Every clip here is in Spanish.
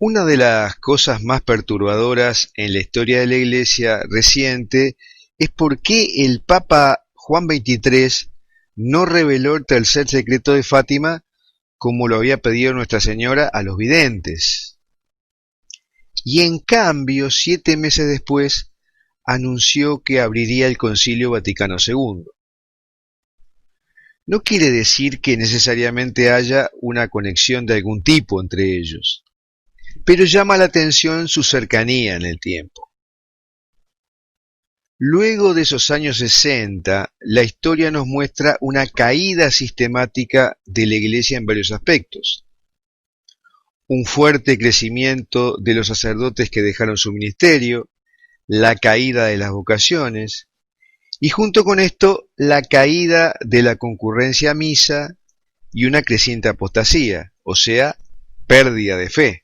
Una de las cosas más perturbadoras en la historia de la Iglesia reciente es por qué el Papa Juan XXIII no reveló el tercer secreto de Fátima como lo había pedido Nuestra Señora a los videntes. Y en cambio, 7 meses después, anunció que abriría el Concilio Vaticano II. No quiere decir que necesariamente haya una conexión de algún tipo entre ellos, pero llama la atención su cercanía en el tiempo. Luego de esos años 60, la historia nos muestra una caída sistemática de la Iglesia en varios aspectos. Un fuerte crecimiento de los sacerdotes que dejaron su ministerio, la caída de las vocaciones, y junto con esto la caída de la concurrencia a misa y una creciente apostasía, o sea, pérdida de fe,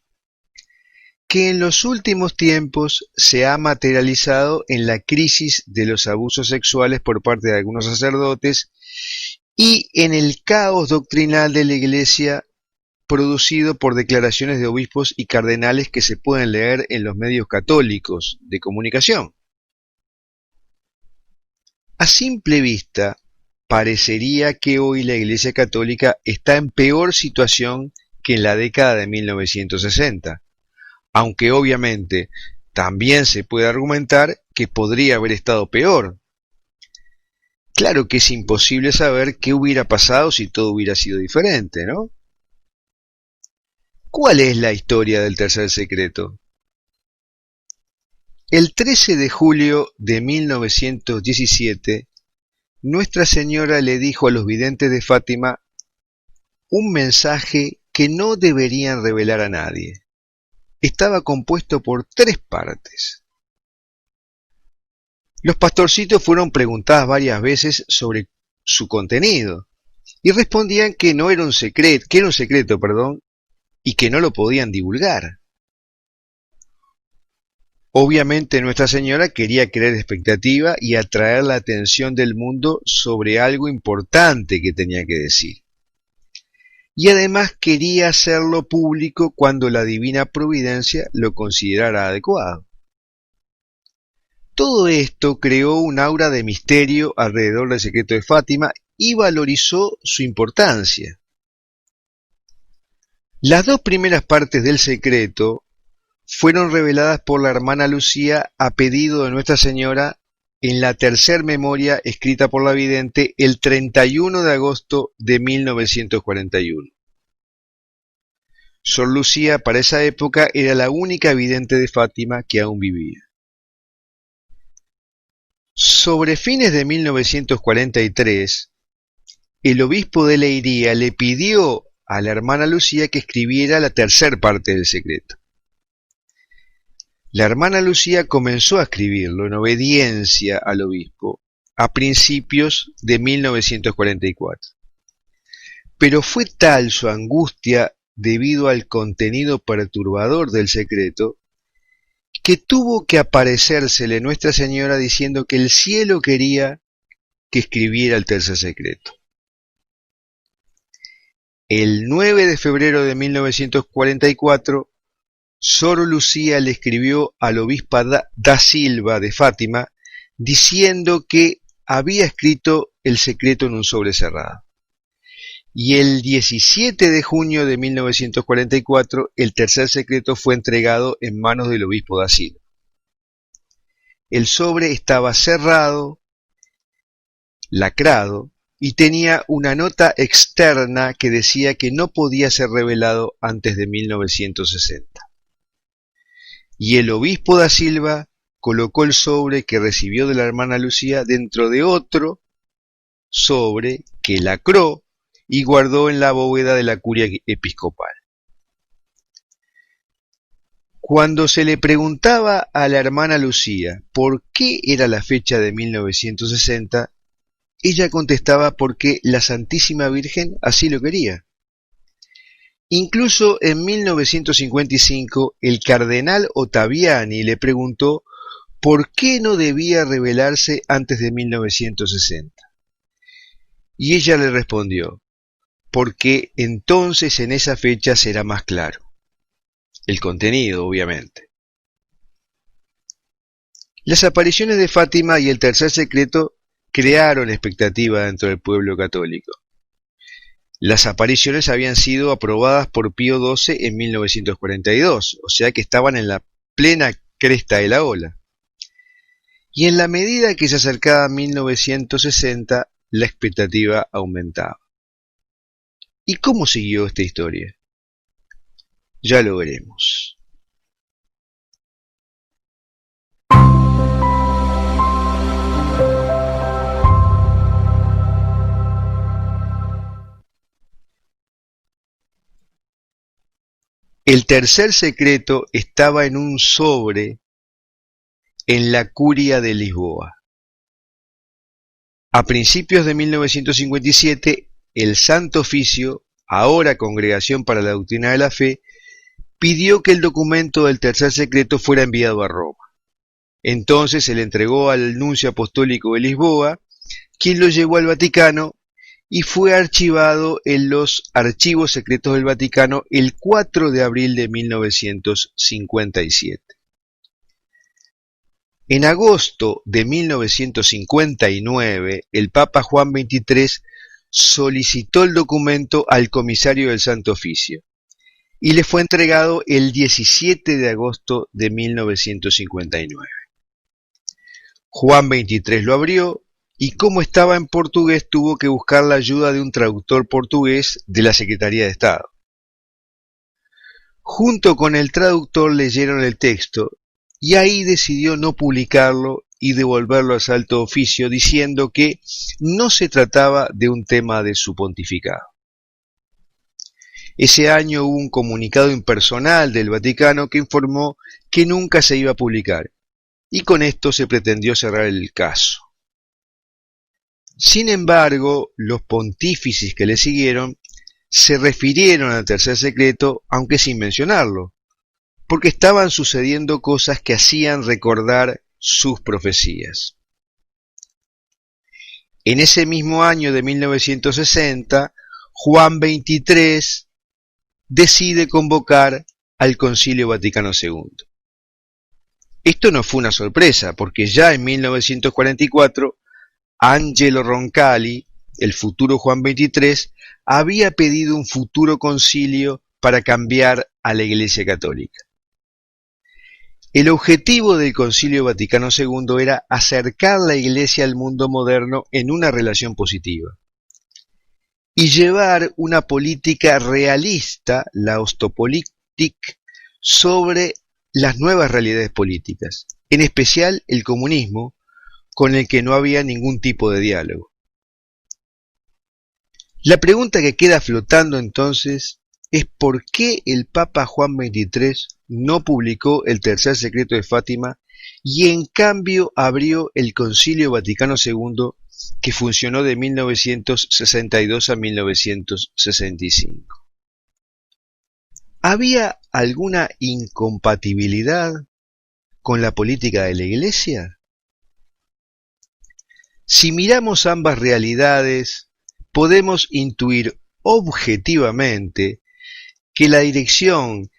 que en los últimos tiempos se ha materializado en la crisis de los abusos sexuales por parte de algunos sacerdotes y en el caos doctrinal de la Iglesia producido por declaraciones de obispos y cardenales que se pueden leer en los medios católicos de comunicación. A simple vista, parecería que hoy la Iglesia Católica está en peor situación que en la década de 1960, aunque obviamente también se puede argumentar que podría haber estado peor. Claro que es imposible saber qué hubiera pasado si todo hubiera sido diferente, ¿no? ¿Cuál es la historia del tercer secreto? El 13 de julio de 1917, Nuestra Señora le dijo a los videntes de Fátima un mensaje que no deberían revelar a nadie. Estaba compuesto por 3 partes. Los pastorcitos fueron preguntadas varias veces sobre su contenido y respondían que no era un secreto, que era un secreto, y que no lo podían divulgar. Obviamente Nuestra Señora quería crear expectativa y atraer la atención del mundo sobre algo importante que tenía que decir. Y además quería hacerlo público cuando la divina providencia lo considerara adecuado. Todo esto creó un aura de misterio alrededor del secreto de Fátima y valorizó su importancia. Las 2 primeras partes del secreto fueron reveladas por la hermana Lucía a pedido de Nuestra Señora en la tercer memoria escrita por la vidente el 31 de agosto de 1941. Sor Lucía para esa época era la única vidente de Fátima que aún vivía. Sobre fines de 1943, el obispo de Leiría le pidió a la hermana Lucía que escribiera la tercer parte del secreto. La hermana Lucía comenzó a escribirlo en obediencia al obispo a principios de 1944. Pero fue tal su angustia debido al contenido perturbador del secreto que tuvo que aparecérsele Nuestra Señora diciendo que el cielo quería que escribiera el tercer secreto. El 9 de febrero de 1944, Sor Lucía le escribió al obispo da Silva de Fátima diciendo que había escrito el secreto en un sobre cerrado. Y el 17 de junio de 1944 el tercer secreto fue entregado en manos del obispo da Silva. El sobre estaba cerrado, lacrado, y tenía una nota externa que decía que no podía ser revelado antes de 1960. Y el obispo da Silva colocó el sobre que recibió de la hermana Lucía dentro de otro sobre que lacró y guardó en la bóveda de la curia episcopal. Cuando se le preguntaba a la hermana Lucía por qué era la fecha de 1960, ella contestaba porque la Santísima Virgen así lo quería. Incluso en 1955 el cardenal Ottaviani le preguntó por qué no debía revelarse antes de 1960. Y ella le respondió, porque entonces en esa fecha será más claro. el contenido, obviamente. Las apariciones de Fátima y el tercer secreto crearon expectativa dentro del pueblo católico. Las apariciones habían sido aprobadas por Pío XII en 1942, o sea que estaban en la plena cresta de la ola. Y en la medida que se acercaba a 1960, la expectativa aumentaba. ¿Y cómo siguió esta historia? Ya lo veremos. El tercer secreto estaba en un sobre en la Curia de Lisboa. A principios de 1957, el Santo Oficio, ahora Congregación para la Doctrina de la Fe, pidió que el documento del tercer secreto fuera enviado a Roma. Entonces se le entregó al nuncio apostólico de Lisboa, quien lo llevó al Vaticano y fue archivado en los Archivos Secretos del Vaticano el 4 de abril de 1957. En agosto de 1959, el Papa Juan XXIII solicitó el documento al comisario del Santo Oficio y le fue entregado el 17 de agosto de 1959. Juan XXIII lo abrió y como estaba en portugués tuvo que buscar la ayuda de un traductor portugués de la Secretaría de Estado. Junto con el traductor leyeron el texto y ahí decidió no publicarlo y devolverlo al Santo Oficio diciendo que no se trataba de un tema de su pontificado. Ese año hubo un comunicado impersonal del Vaticano que informó que nunca se iba a publicar y con esto se pretendió cerrar el caso. Sin embargo, los pontífices que le siguieron se refirieron al tercer secreto, aunque sin mencionarlo, porque estaban sucediendo cosas que hacían recordar sus profecías. En ese mismo año de 1960, Juan XXIII decide convocar al Concilio Vaticano II. Esto no fue una sorpresa, porque ya en 1944 Angelo Roncalli, el futuro Juan XXIII, había pedido un futuro concilio para cambiar a la Iglesia Católica. El objetivo del Concilio Vaticano II era acercar la Iglesia al mundo moderno en una relación positiva y llevar una política realista, la Ostpolitik, sobre las nuevas realidades políticas, en especial el comunismo, con el que no había ningún tipo de diálogo. La pregunta que queda flotando entonces es por qué el Papa Juan XXIII no publicó el tercer secreto de Fátima y en cambio abrió el Concilio Vaticano II que funcionó de 1962 a 1965. ¿Había alguna incompatibilidad con la política de la Iglesia? Si miramos ambas realidades, podemos intuir objetivamente que la dirección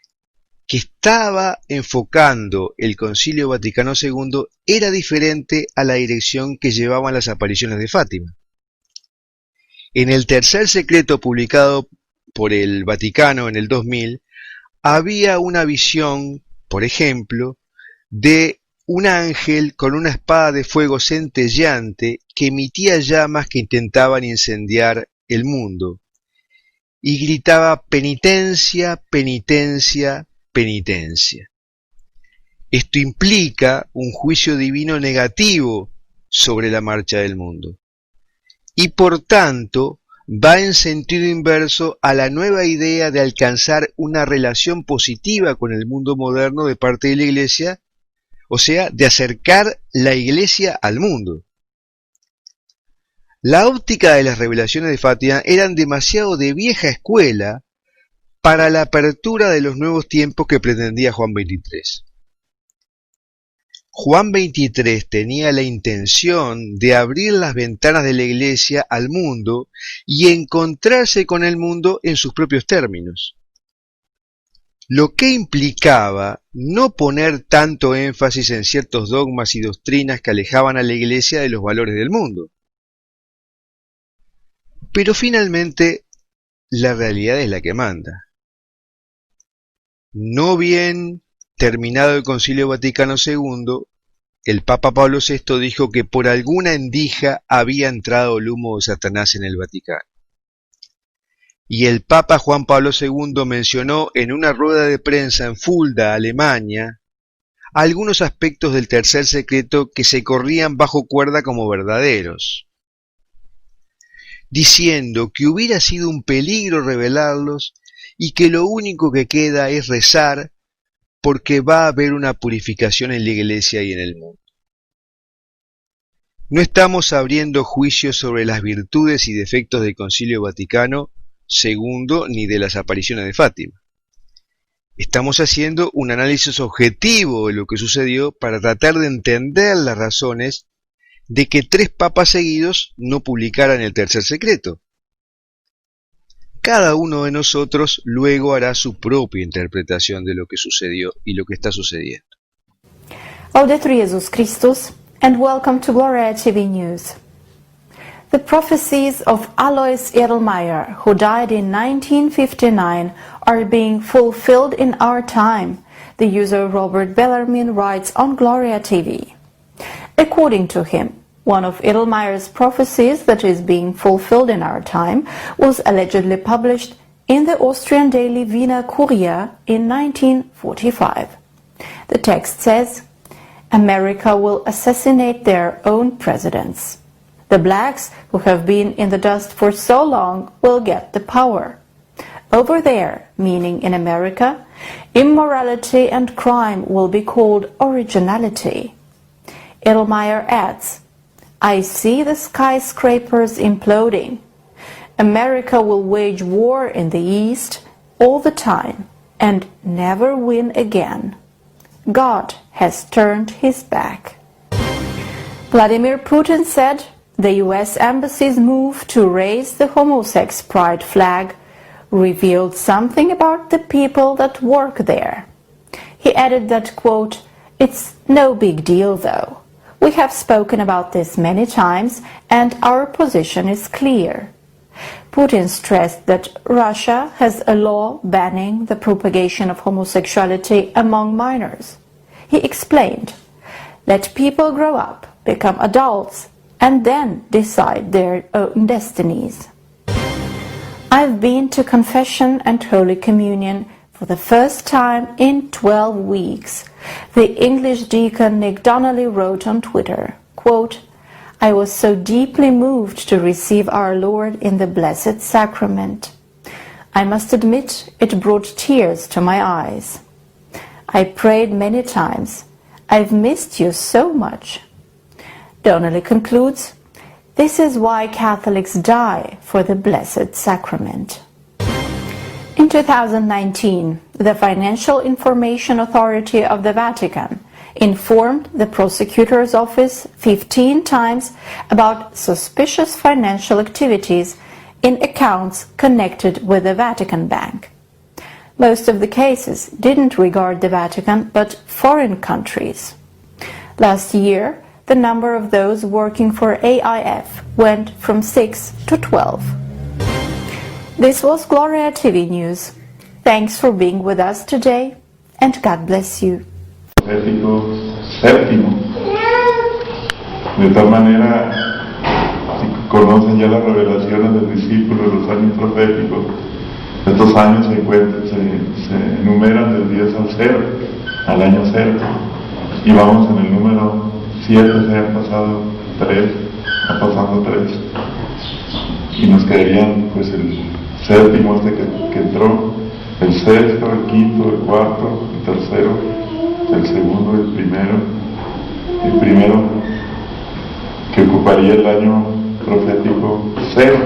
que estaba enfocando el Concilio Vaticano II era diferente a la dirección que llevaban las apariciones de Fátima. En el tercer secreto publicado por el Vaticano en el 2000, había una visión, por ejemplo, de un ángel con una espada de fuego centelleante que emitía llamas que intentaban incendiar el mundo y gritaba penitencia, penitencia, penitencia. Esto implica un juicio divino negativo sobre la marcha del mundo y por tanto va en sentido inverso a la nueva idea de alcanzar una relación positiva con el mundo moderno de parte de la Iglesia, o sea, de acercar la Iglesia al mundo. La óptica de las revelaciones de Fátima eran demasiado de vieja escuela para la apertura de los nuevos tiempos que pretendía Juan XXIII. Juan XXIII tenía la intención de abrir las ventanas de la Iglesia al mundo y encontrarse con el mundo en sus propios términos. lo que implicaba no poner tanto énfasis en ciertos dogmas y doctrinas que alejaban a la Iglesia de los valores del mundo. Pero finalmente, la realidad es la que manda. No bien terminado el Concilio Vaticano II, el Papa Pablo VI dijo que por alguna endija había entrado el humo de Satanás en el Vaticano. Y el Papa Juan Pablo II mencionó en una rueda de prensa en Fulda, Alemania, algunos aspectos del tercer secreto que se corrían bajo cuerda como verdaderos, diciendo que hubiera sido un peligro revelarlos y que lo único que queda es rezar porque va a haber una purificación en la Iglesia y en el mundo. No estamos abriendo juicios sobre las virtudes y defectos del Concilio Vaticano II ni de las apariciones de Fátima. Estamos haciendo un análisis objetivo de lo que sucedió para tratar de entender las razones de que 3 papas seguidos no publicaran el tercer secreto. Cada uno de nosotros luego hará su propia interpretación de lo que sucedió y lo que está sucediendo. Laudetur Jesus Christus, and welcome to Gloria TV News. The prophecies of Alois Edelmeyer, who died in 1959, are being fulfilled in our time, the user Robert Bellarmine writes on Gloria TV. According to him, one of Edelmeyer's prophecies that is being fulfilled in our time was allegedly published in the Austrian daily Wiener Kurier in 1945. The text says, "America will assassinate their own presidents. The blacks, who have been in the dust for so long, will get the power. Over there," meaning in America, "immorality and crime will be called originality." Edelmeyer adds, "I see the skyscrapers imploding. America will wage war in the East all the time and never win again. God has turned his back." Vladimir Putin said the US Embassy's move to raise the homosex pride flag revealed something about the people that work there. He added that, quote, "It's no big deal though. We have spoken about this many times and our position is clear." Putin stressed that Russia has a law banning the propagation of homosexuality among minors. He explained, "Let people grow up, become adults, and then decide their own destinies." "I've been to confession and Holy Communion for the first time in 12 weeks, the English deacon Nick Donnelly wrote on Twitter, quote, "I was so deeply moved to receive our Lord in the Blessed Sacrament. I must admit it brought tears to my eyes. I prayed many times. I've missed you so much." Donnelly concludes, "This is why Catholics die for the Blessed Sacrament." In 2019, the Financial Information Authority of the Vatican informed the prosecutor's office 15 times about suspicious financial activities in accounts connected with the Vatican Bank. Most of the cases didn't regard the Vatican but foreign countries. Last year, the number of those working for AIF went from 6 to 12. This was Gloria TV News. Thanks for being with us today, and God bless you. Profético séptimo. De tal manera, si conocen ya las revelaciones del discípulo de los años proféticos, estos años se enumeran del 10 al 0, al año 0, y vamos en el número 7, se han pasado 3, ha pasado 3, y nos quedarían pues el séptimo que entró, el sexto, el quinto, el cuarto, el tercero, el segundo, el primero que ocuparía el año profético 0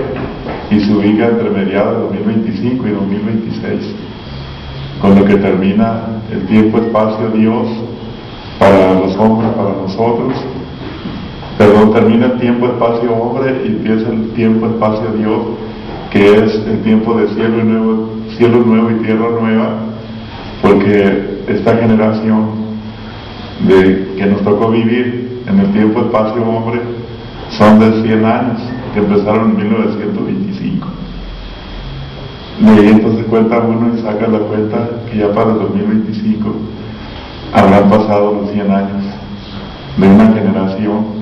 y se ubica entre mediados de 2025 y 2026, con lo que termina el tiempo-espacio Dios para los hombres, para nosotros. Termina el tiempo-espacio hombre y empieza el tiempo-espacio Dios, que es el tiempo de cielo nuevo y tierra nueva, porque esta generación que nos tocó vivir en el tiempo, espacio, hombre, son de 100 años, que empezaron en 1925. Y entonces cuenta uno y saca la cuenta que ya para el 2025 habrán pasado los 100 años de una generación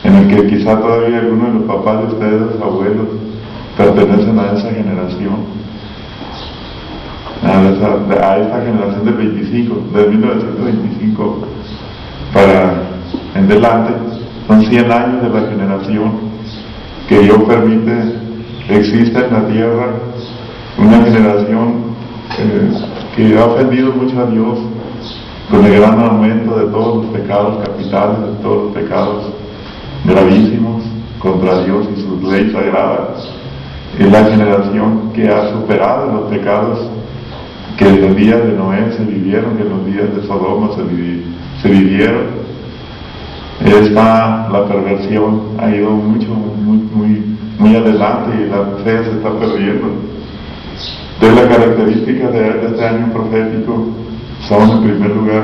en el que quizá todavía algunos de los papás de ustedes, los abuelos, pertenecen a esa generación, a esta generación del 25, del 1925 para en delante. Son 100 años de la generación que Dios permite exista en la tierra, una generación que ha ofendido mucho a Dios con el gran aumento de todos los pecados capitales, de todos los pecados gravísimos contra Dios y sus leyes sagradas. Es la generación que ha superado los pecados que en los días de Noé se vivieron, que en los días de Sodoma se vivieron. La perversión ha ido muy adelante y la fe se está perdiendo. De las características de este año profético son, en primer lugar,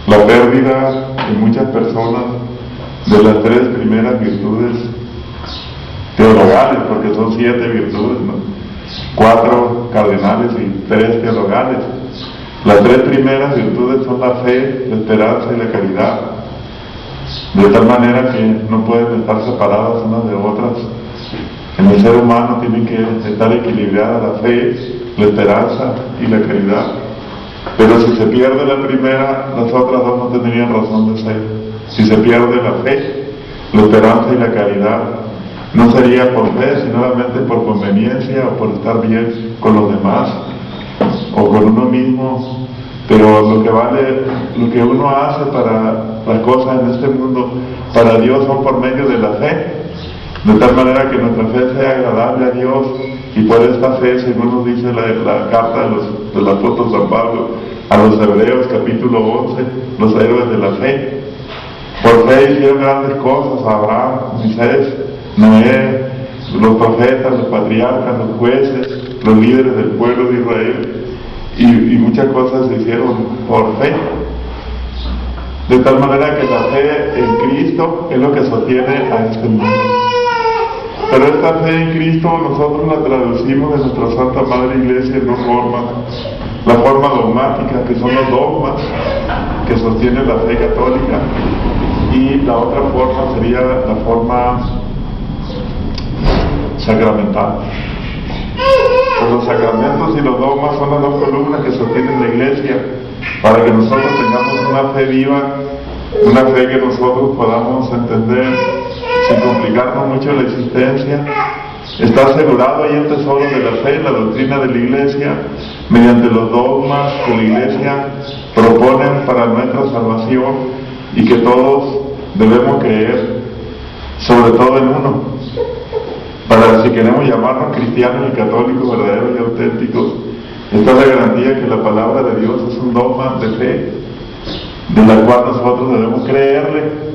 la pérdida en muchas personas de las 3 primeras virtudes teologales, porque son 7 virtudes, ¿no? 4 cardinales y 3 teologales. Las 3 primeras virtudes son la fe, la esperanza y la caridad, de tal manera que no pueden estar separadas unas de otras. En el ser humano tienen que estar equilibradas la fe, la esperanza y la caridad. Pero si se pierde la primera, las otras dos no tendrían razón de ser. Si se pierde la fe, la esperanza y la caridad, no sería por fe, sino solamente por conveniencia o por estar bien con los demás o con uno mismo. Pero lo que vale, lo que uno hace para las cosas en este mundo, para Dios son por medio de la fe, de tal manera que nuestra fe sea agradable a Dios. Y por esta fe, según nos dice la carta del apóstol San Pablo a los Hebreos, capítulo 11, los héroes de la fe, por fe hicieron grandes cosas: Abraham, Moisés, Noé, los profetas, los patriarcas, los jueces, los líderes del pueblo de Israel, y muchas cosas se hicieron por fe. De tal manera que la fe en Cristo es lo que sostiene a este mundo. Pero esta fe en Cristo nosotros la traducimos de nuestra Santa Madre Iglesia en 2 formas. La forma dogmática, que son los dogmas que sostienen la fe católica, y la otra forma sería la forma sacramental. Pues los sacramentos y los dogmas son las 2 columnas que sostienen la Iglesia, para que nosotros tengamos una fe viva, una fe que nosotros podamos entender sin complicarnos mucho la existencia. Está asegurado ahí el tesoro de la fe, la doctrina de la Iglesia, mediante los dogmas que la Iglesia proponen para nuestra salvación, y que todos debemos creer, sobre todo en uno, para si queremos llamarnos cristianos y católicos verdaderos y auténticos. Esta es la garantía que la palabra de Dios es un dogma de fe, de la cual nosotros debemos creerle.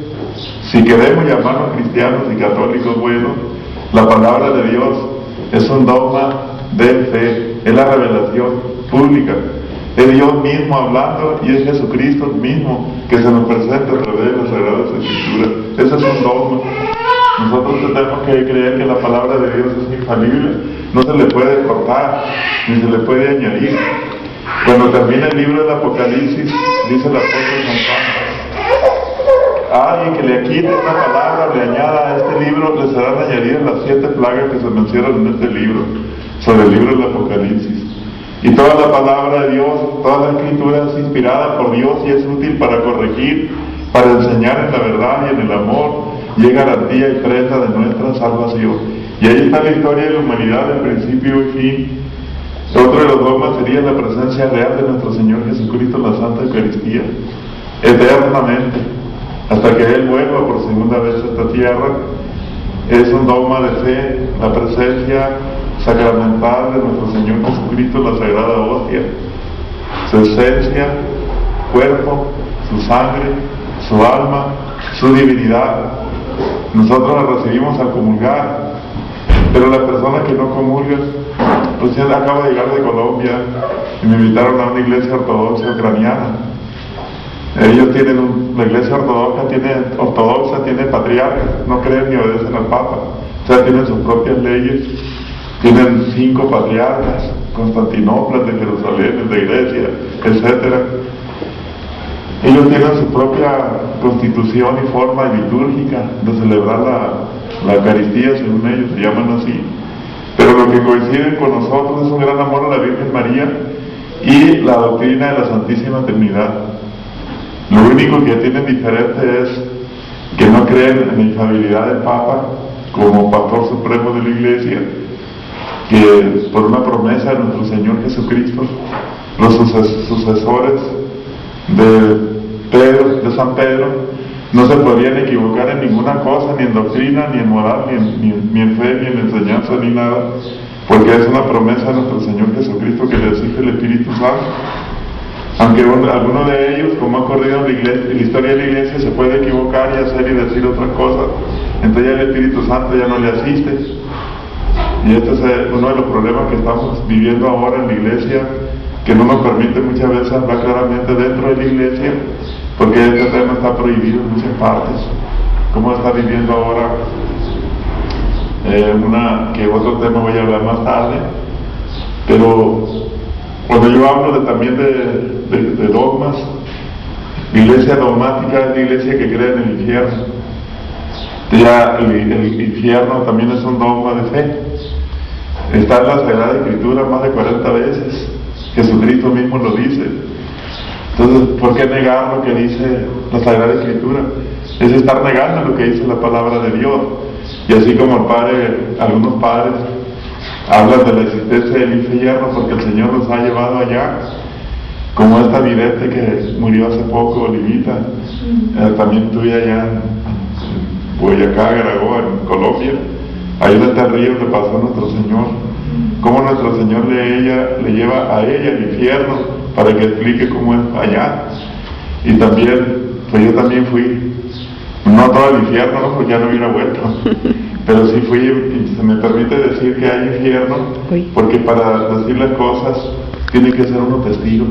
Si queremos llamarnos cristianos y católicos buenos, la palabra de Dios es un dogma de fe, es la revelación pública, es Dios mismo hablando, y es Jesucristo mismo que se nos presenta a través de las Sagradas Escrituras. Ese es un dogma. Nosotros tenemos que creer que la palabra de Dios es infalible, no se le puede cortar, ni se le puede añadir. Cuando termina el libro del Apocalipsis, dice el apóstol San Juan: a alguien que le quite una palabra, le añada a este libro, le serán añadidas las 7 plagas que se mencionan en este libro, sobre el libro del Apocalipsis. Y toda la palabra de Dios, toda la Escritura es inspirada por Dios y es útil para corregir, para enseñar en la verdad y en el amor, y es garantía y prenda de nuestra salvación. Y ahí está la historia de la humanidad, de principio y fin. Otro de los dogmas sería la presencia real de nuestro Señor Jesucristo en la Santa Eucaristía, eternamente, hasta que Él vuelva por segunda vez a esta tierra. Es un dogma de fe, la presencia sacramental de nuestro Señor Jesucristo en la Sagrada Hostia, su esencia, cuerpo, su sangre, su alma, su divinidad. Nosotros la recibimos al comulgar, pero las personas que no comulgan pues acabo de llegar de Colombia y me invitaron a una iglesia ortodoxa ucraniana. Ellos tienen la iglesia ortodoxa tiene patriarcas, no creen ni obedecen al Papa, o sea, tienen sus propias leyes, tienen 5 patriarcas, Constantinopla, de Jerusalén, de Grecia, etc. Ellos tienen su propia constitución y forma litúrgica de celebrar la Eucaristía, según ellos, se llaman así. Pero lo que coincide con nosotros es un gran amor a la Virgen María y la doctrina de la Santísima Trinidad. Lo único que tienen diferente es que no creen en la infalibilidad del Papa como pastor supremo de la Iglesia, que por una promesa de nuestro Señor Jesucristo, los sucesores de San Pedro no se podían equivocar en ninguna cosa, ni en doctrina, ni en moral, ni en fe, ni en enseñanza, ni nada, porque es una promesa de nuestro Señor Jesucristo que le exige el Espíritu Santo. Aunque alguno de ellos, como ha ocurrido en la historia de la Iglesia, se puede equivocar y hacer y decir otra cosa, entonces ya el Espíritu Santo ya no le asiste. Y este es uno de los problemas que estamos viviendo ahora en la Iglesia, que no nos permite muchas veces hablar claramente dentro de la Iglesia, porque este tema está prohibido en muchas partes, como está viviendo ahora que otro tema voy a hablar más tarde. Pero cuando yo hablo también de dogmas, la iglesia dogmática es la iglesia que cree en el infierno. Ya el infierno también es un dogma de fe. Está en la Sagrada Escritura más de 40 veces. Jesucristo mismo lo dice. Entonces, ¿por qué negar lo que dice la Sagrada Escritura? Es estar negando lo que dice la palabra de Dios. Y así como algunos padres hablan de la existencia del infierno porque el Señor nos ha llevado allá, como esta vidente que murió hace poco, Olivita, también estuve allá en Boyacá, Garagoa, en Colombia, ahí en este río le pasó a nuestro Señor, cómo nuestro Señor le lleva a ella al infierno para que explique cómo es allá. Y también, pues yo también fui, no todo el infierno, ¿no? Porque ya no hubiera vuelto, pero sí fui, y se me permite decir que hay infierno, porque para decir las cosas tiene que ser uno testigo.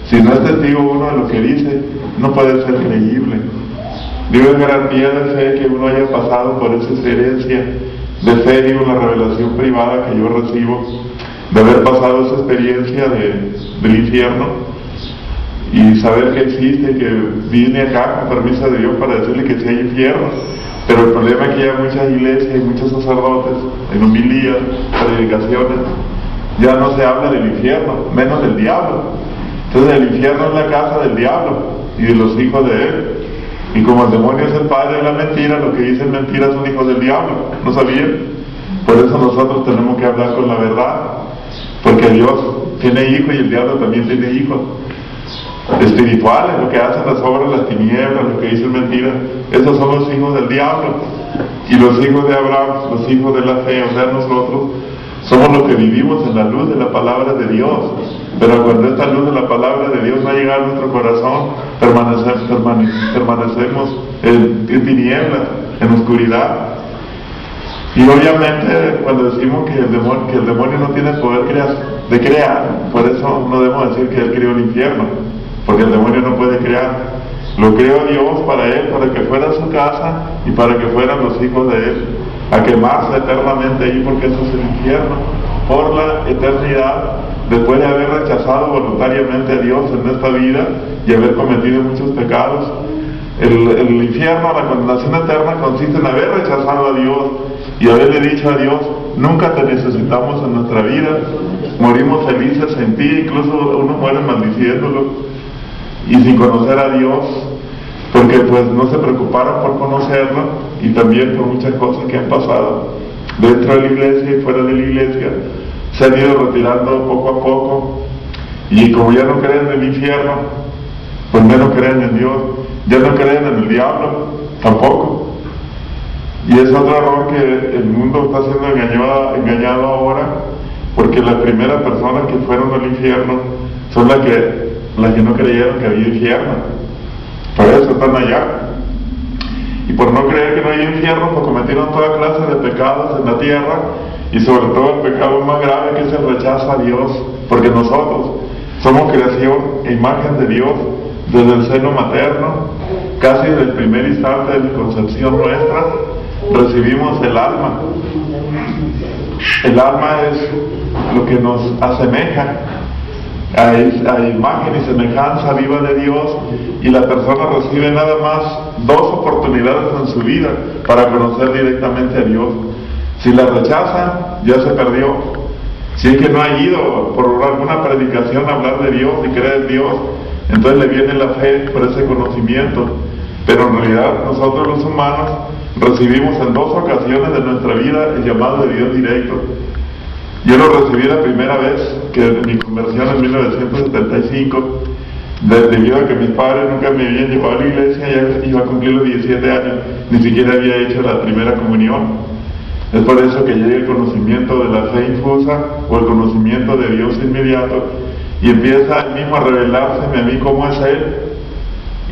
Si no es testigo uno de lo que dice, no puede ser creíble. Digo, en garantía de fe que uno haya pasado por esa experiencia de fe, digo, la revelación privada que yo recibo, de haber pasado esa experiencia del infierno, y saber que existe, que vine acá con permiso de Dios para decirle que sí hay infierno. Pero el problema es que ya muchas iglesias y muchos sacerdotes, en homilías, predicaciones, ya no se habla del infierno, menos del diablo. Entonces el infierno es la casa del diablo y de los hijos de él. Y como el demonio es el padre de la mentira, los que dicen mentiras son hijos del diablo. ¿No sabían? Por eso nosotros tenemos que hablar con la verdad, porque Dios tiene hijos y el diablo también tiene hijos espirituales, lo que hacen las obras de las tinieblas, lo que dicen mentiras. Esos son los hijos del diablo. Y los hijos de Abraham, los hijos de la fe, o sea, nosotros somos los que vivimos en la luz de la palabra de Dios. Pero cuando esta luz de la palabra de Dios no ha llegado a nuestro corazón, permanecemos en tinieblas, en oscuridad. Y obviamente cuando decimos que el demonio no tiene poder de crear, por eso no debemos decir que él creó el infierno, porque el demonio no puede crear. Lo creó Dios para él, para que fuera su casa y para que fueran los hijos de él, a quemarse eternamente ahí, porque eso es el infierno, por la eternidad, después de haber rechazado voluntariamente a Dios en esta vida y haber cometido muchos pecados. El infierno, la condenación eterna, consiste en haber rechazado a Dios y haberle dicho a Dios: nunca te necesitamos en nuestra vida, morimos felices en ti, incluso uno muere maldiciéndolo y sin conocer a Dios, porque pues no se preocuparon por conocerlo, y también por muchas cosas que han pasado dentro de la iglesia y fuera de la iglesia. Se han ido retirando poco a poco, y como ya no creen en el infierno, pues menos creen en Dios. Ya no creen en el diablo tampoco, y es otro error que el mundo está siendo engañado ahora, porque las primeras personas que fueron al infierno son las que no creyeron que había infierno. Por eso están allá, y por no creer que no hay infierno, pues cometieron toda clase de pecados en la tierra, y sobre todo el pecado más grave, que es el rechazo a Dios, porque nosotros somos creación e imagen de Dios desde el seno materno, casi desde el primer instante de la concepción nuestra, recibimos el alma. El alma es lo que nos asemeja a imagen y semejanza viva de Dios, y la persona recibe nada más 2 oportunidades en su vida para conocer directamente a Dios. Si la rechaza, ya se perdió. Si es que no ha ido por alguna predicación a hablar de Dios y creer en Dios, entonces le viene la fe por ese conocimiento. Pero en realidad nosotros los humanos recibimos en 2 ocasiones de nuestra vida el llamado de Dios directo. Yo lo recibí la primera vez, que en mi conversión en 1975, debido a que mis padres nunca me habían llevado a la iglesia. Ya iba a cumplir los 17 años, ni siquiera había hecho la primera comunión. Es por eso que llega el conocimiento de la fe infusa, o el conocimiento de Dios inmediato, y empieza él mismo a revelárseme a mí cómo es Él,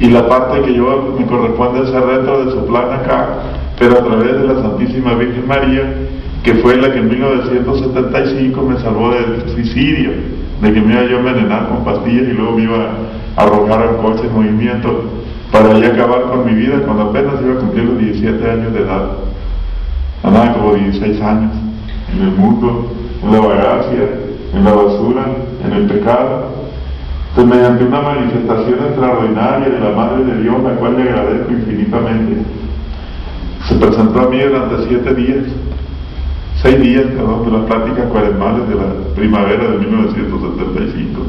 y la parte que yo me corresponde hacer dentro de su plan acá, pero a través de la Santísima Virgen María, que fue la que en 1975 me salvó del suicidio, de que me iba yo a envenenar con pastillas y luego me iba a arrojar al coche en movimiento para ya acabar con mi vida cuando apenas iba a cumplir los 17 años de edad. Andaba como 16 años en el mundo, en la vagancia, en la basura, en el pecado. Entonces, mediante una manifestación extraordinaria de la Madre de Dios, la cual le agradezco infinitamente, se presentó a mí durante 6 días, de las pláticas cuaresmales de la primavera de 1975.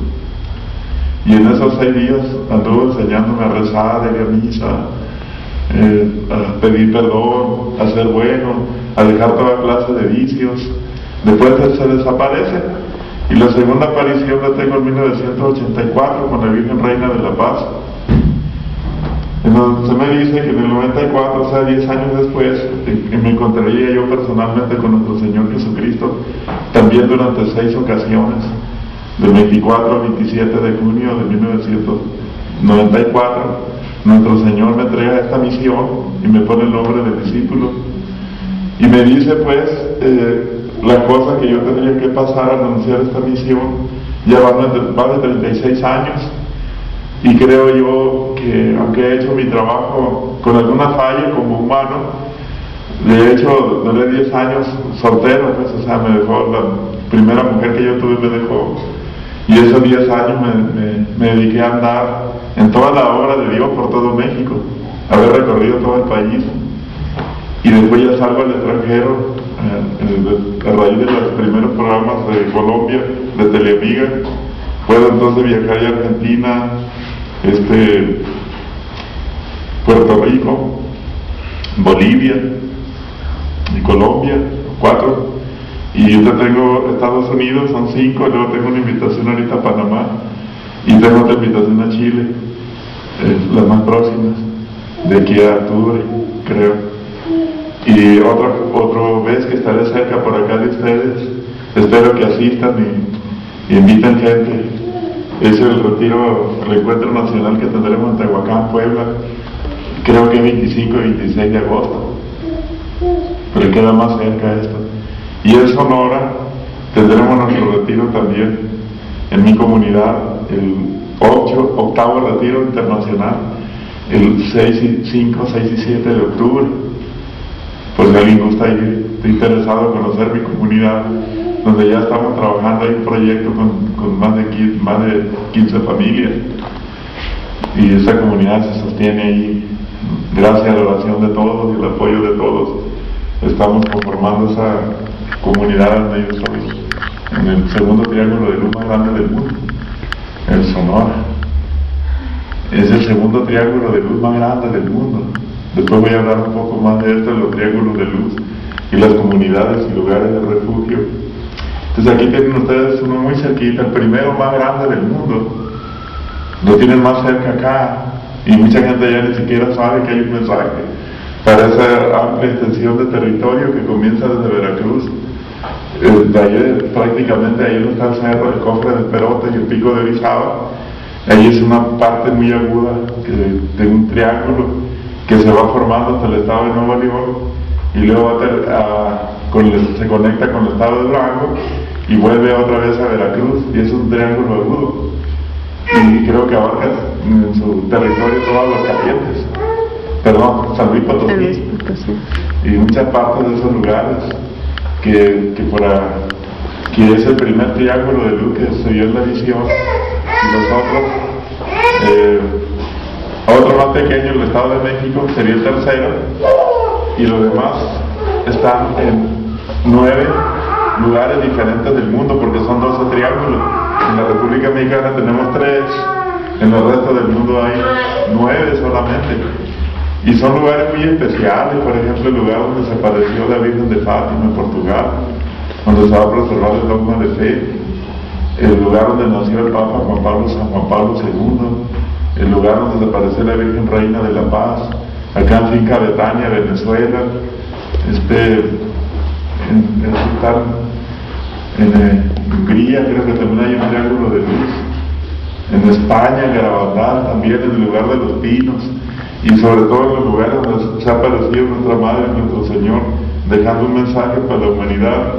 Y en esos 6 días anduvo enseñándome a rezar, a ir a misa, a pedir perdón, a ser bueno, a dejar toda clase de vicios. Después se desaparece, y la segunda aparición la tengo en 1984 con la Virgen Reina de la Paz. Entonces se me dice que en el 94, o sea 10 años después, me encontraría yo personalmente con nuestro Señor Jesucristo, también durante 6 ocasiones, del 24 al 27 de junio de 1994. Nuestro Señor me entrega esta misión y me pone el nombre de discípulo, y me dice pues las cosas que yo tendría que pasar a anunciar esta misión. Ya van de 36 años, y creo yo que aunque he hecho mi trabajo con alguna falla como humano, de hecho duré 10 años soltero, pues, o sea, me dejó la primera mujer que yo tuve, me dejó, y esos 10 años me dediqué a andar en toda la obra de Dios por todo México, haber recorrido todo el país, y después ya salgo al extranjero a raíz de los primeros programas de Colombia, de Teleamiga. Puedo entonces viajar a Argentina, Puerto Rico, Bolivia y Colombia, 4. Y yo tengo Estados Unidos, son 5, luego tengo una invitación ahorita a Panamá, y tengo otra invitación a Chile, las más próximas, de aquí a octubre, creo. Y otra vez que estaré cerca por acá de ustedes, espero que asistan y inviten gente. Es el retiro, el encuentro nacional que tendremos en Tehuacán, Puebla, creo que 25 y 26 de agosto, pero queda más cerca esto. Y en Sonora tendremos nuestro retiro también en mi comunidad, el 8º retiro internacional, el 6 y 7 de octubre. Pues si alguien gusta ir, está interesado en conocer mi comunidad, donde ya estamos trabajando, hay un proyecto con más de 15 familias, y esa comunidad se sostiene ahí gracias a la oración de todos y el apoyo de todos. Estamos conformando esa comunidad donde yo soy, en el segundo triángulo de luz más grande del mundo, el Sonora. Es el segundo triángulo de luz más grande del mundo. Después voy a hablar un poco más de esto, de los triángulos de luz y las comunidades y lugares de refugio. Entonces aquí tienen ustedes uno muy cerquita, el primero más grande del mundo. Lo tienen más cerca acá, y mucha gente ya ni siquiera sabe que hay un mensaje para esa amplia extensión de territorio que comienza desde Veracruz. De ahí, prácticamente ahí donde está el cerro, el cofre de Perote y el pico de Orizaba. Ahí es una parte muy aguda de un triángulo que se va formando hasta el estado de Nuevo León, y luego se conecta con el estado de Durango y vuelve otra vez a Veracruz, y es un triángulo agudo, y creo que abarca en su territorio todos los calientes, San Luis Potosí, y muchas partes de esos lugares que es el primer triángulo de luz que se vio en la visión, y otro más pequeño, el Estado de México, sería el tercero, y los demás están en 9 lugares diferentes del mundo, porque son 12 triángulos. En la República Mexicana tenemos 3, en el resto del mundo hay 9 solamente, y son lugares muy especiales. Por ejemplo, el lugar donde se apareció la Virgen de Fátima en Portugal, donde se va a preservar el dogma de fe, el lugar donde nació el Papa San Juan Pablo II, el lugar donde se apareció la Virgen Reina de la Paz, acá en Finca Betania, Venezuela, en Hungría, creo que también hay un triángulo de luz, en España, en Garabandal, también en el lugar de los pinos, y sobre todo en los lugares donde se ha aparecido nuestra Madre, nuestro Señor, dejando un mensaje para la humanidad,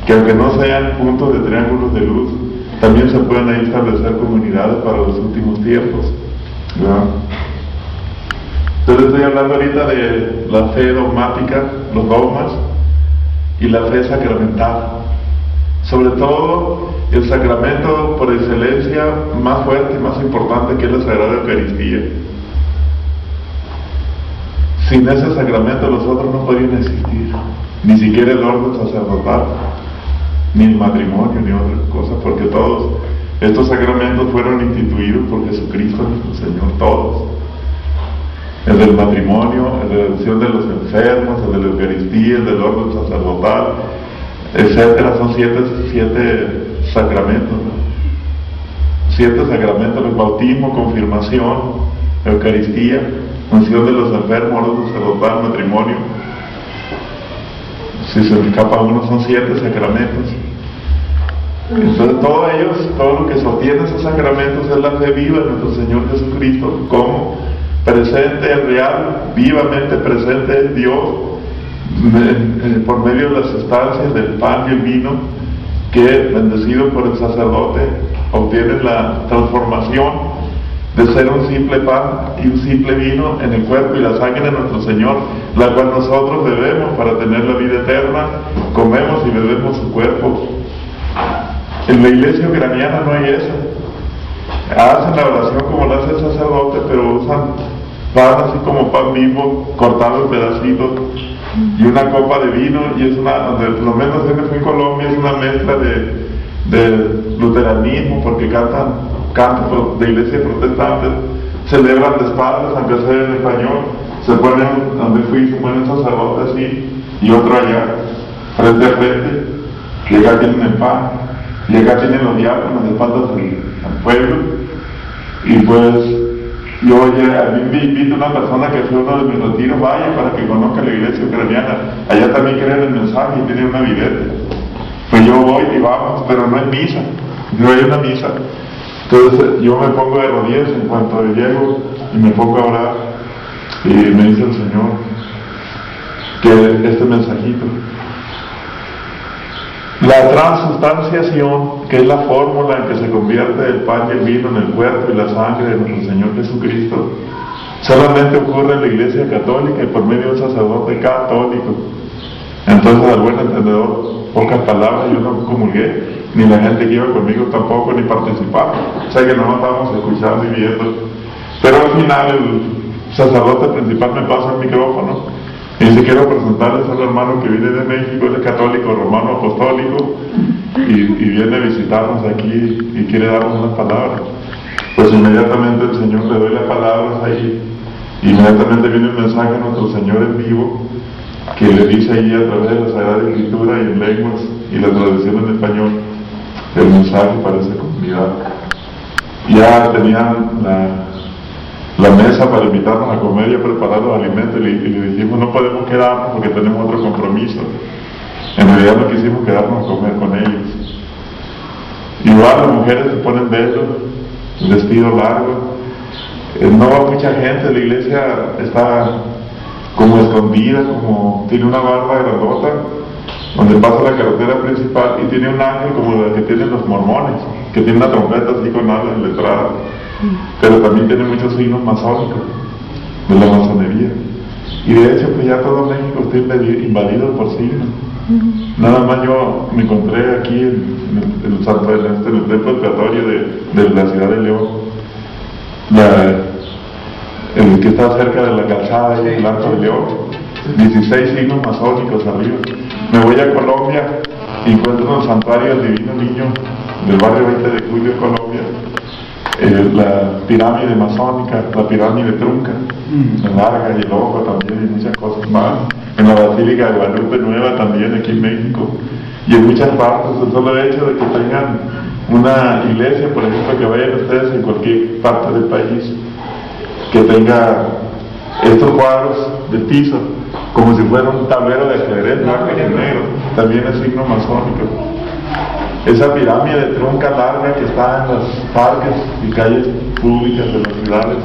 que aunque no sean puntos de triángulos de luz, también se pueden ahí establecer comunidades para los últimos tiempos, ¿verdad? Entonces estoy hablando ahorita de la fe dogmática, los dogmas, y la fe sacramental. Sobre todo el sacramento por excelencia más fuerte y más importante, que es la Sagrada Eucaristía. Sin ese sacramento los otros no podrían existir, ni siquiera el orden sacerdotal, ni el matrimonio, ni otras cosas, porque todos estos sacramentos fueron instituidos por Jesucristo nuestro Señor, todos. El del matrimonio, el de la elección de los enfermos, el de la Eucaristía, el del orden sacerdotal, etcétera. Son 7 sacramentos, ¿no? 7 sacramentos: el bautismo, confirmación, Eucaristía, unción de los enfermos, orden sacerdotal, matrimonio. Si se me escapa uno, son 7 sacramentos. Entonces todo lo que sostiene esos sacramentos es la fe viva de nuestro Señor Jesucristo, como presente, real, vivamente presente en Dios, por medio de las sustancias del pan y el vino, que, bendecido por el sacerdote, obtienen la transformación de ser un simple pan y un simple vino en el cuerpo y la sangre de nuestro Señor, la cual nosotros bebemos para tener la vida eterna. Comemos y bebemos su cuerpo. En la iglesia ucraniana no hay eso. Hacen la oración como la hace el sacerdote, pero usan pan así como pan vivo, cortado en pedacitos, y una copa de vino, y es lo menos en Colombia es una mezcla de luteranismo, porque cantan de iglesias protestantes, celebran de espaldas, aunque sea en español, se ponen, donde fui, se ponen sacerdotes así, y otro allá, frente a frente, y acá tienen el pan, y acá tienen los diáconos de espaldas al pueblo, y pues a mí me invita una persona que fue uno de mis retiros, vaya para que conozca la iglesia ucraniana, allá también creen el mensaje y tienen una vidente. Pues yo voy y vamos, pero no es misa, no hay una misa. Entonces yo me pongo de rodillas en cuanto llego y me pongo a orar, y me dice el Señor que este mensajito: la transustanciación, que es la fórmula en que se convierte el pan y el vino en el cuerpo y la sangre de nuestro Señor Jesucristo, solamente ocurre en la Iglesia Católica y por medio de un sacerdote católico. Entonces, al buen entendedor, pocas palabras, yo no comulgué, ni la gente que iba conmigo tampoco, ni participaba. O sea que no estábamos escuchando y viendo. Pero al final el sacerdote principal me pasa el micrófono y dice: quiero presentarles a un hermano que viene de México, él es católico, romano, apostólico, y viene a visitarnos aquí y quiere darnos unas palabras. Pues inmediatamente el Señor le doy las palabras ahí, inmediatamente viene el mensaje de nuestro Señor en vivo, que le dice ahí a través de la Sagrada Escritura y en lenguas y la traducción en español el mensaje para esa comunidad. Ya tenían la mesa para invitarnos a comer y a preparar los alimentos, y le dijimos: no podemos quedarnos porque tenemos otro compromiso. En realidad no quisimos quedarnos a comer con ellos. Igual las mujeres se ponen velos, vestido largo. No va mucha gente, la iglesia está como escondida, como tiene una barba grandota, donde pasa la carretera principal, y tiene un ángel como la que tienen los mormones, que tiene una trompeta así con alas en la entrada, pero también tiene muchos signos masónicos de la masonería. Y de hecho, pues ya todo México está invadido por signos. Nada más yo me encontré aquí en el templo expiatorio de la ciudad de León, el que está cerca de la calzada y el Arco de León, 16 signos masónicos arriba. Me voy a Colombia y encuentro en el santuario del Divino Niño del barrio 20 de Julio de Colombia, la pirámide masónica, la pirámide trunca, la larga y el ojo también, y muchas cosas más. En la Basílica de Guadalupe Nueva también, aquí en México, y en muchas partes. El solo hecho de que tengan una iglesia, por ejemplo, que vayan ustedes en cualquier parte del país, que tenga estos cuadros de piso, como si fuera un tablero de ajedrez blanco y negro, también es signo masónico. Esa pirámide trunca larga que está en los parques y calles públicas de las ciudades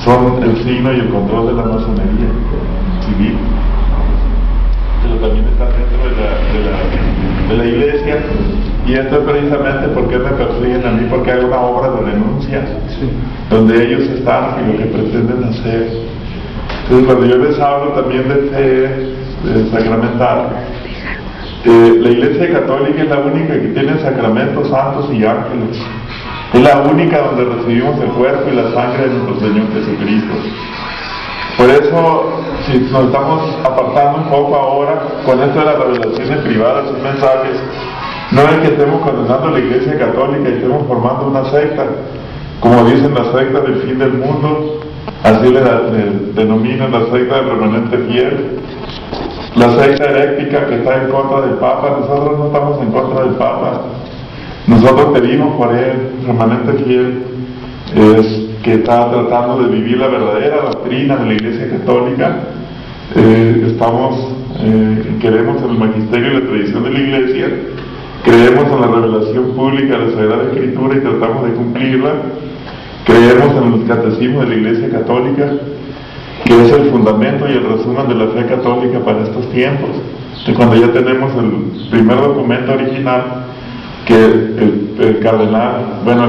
son el signo y el control de la masonería civil, pero también está dentro de la iglesia. Y esto es precisamente porque me persiguen a mí, porque hay una obra de denuncia donde ellos están y lo que pretenden hacer. Entonces, cuando yo les hablo también de fe sacramental, la Iglesia Católica es la única que tiene sacramentos santos y ángeles. Es la única donde recibimos el cuerpo y la sangre de nuestro Señor Jesucristo. Por eso, si nos estamos apartando un poco ahora con esto de las revelaciones privadas y mensajes, no es que estemos condenando a la Iglesia Católica y estemos formando una secta, como dicen las sectas del fin del mundo, así le denominan la secta del remanente fiel, la secta herética que está en contra del Papa. Nosotros no estamos en contra del Papa, nosotros pedimos por él, remanente fiel, es que está tratando de vivir la verdadera doctrina de la Iglesia Católica. Queremos en el magisterio y la tradición de la Iglesia, creemos en la revelación pública de la Sagrada Escritura y tratamos de cumplirla, creemos en el catecismo de la Iglesia Católica, que es el fundamento y el resumen de la fe católica para estos tiempos. Y cuando ya tenemos el primer documento original, que el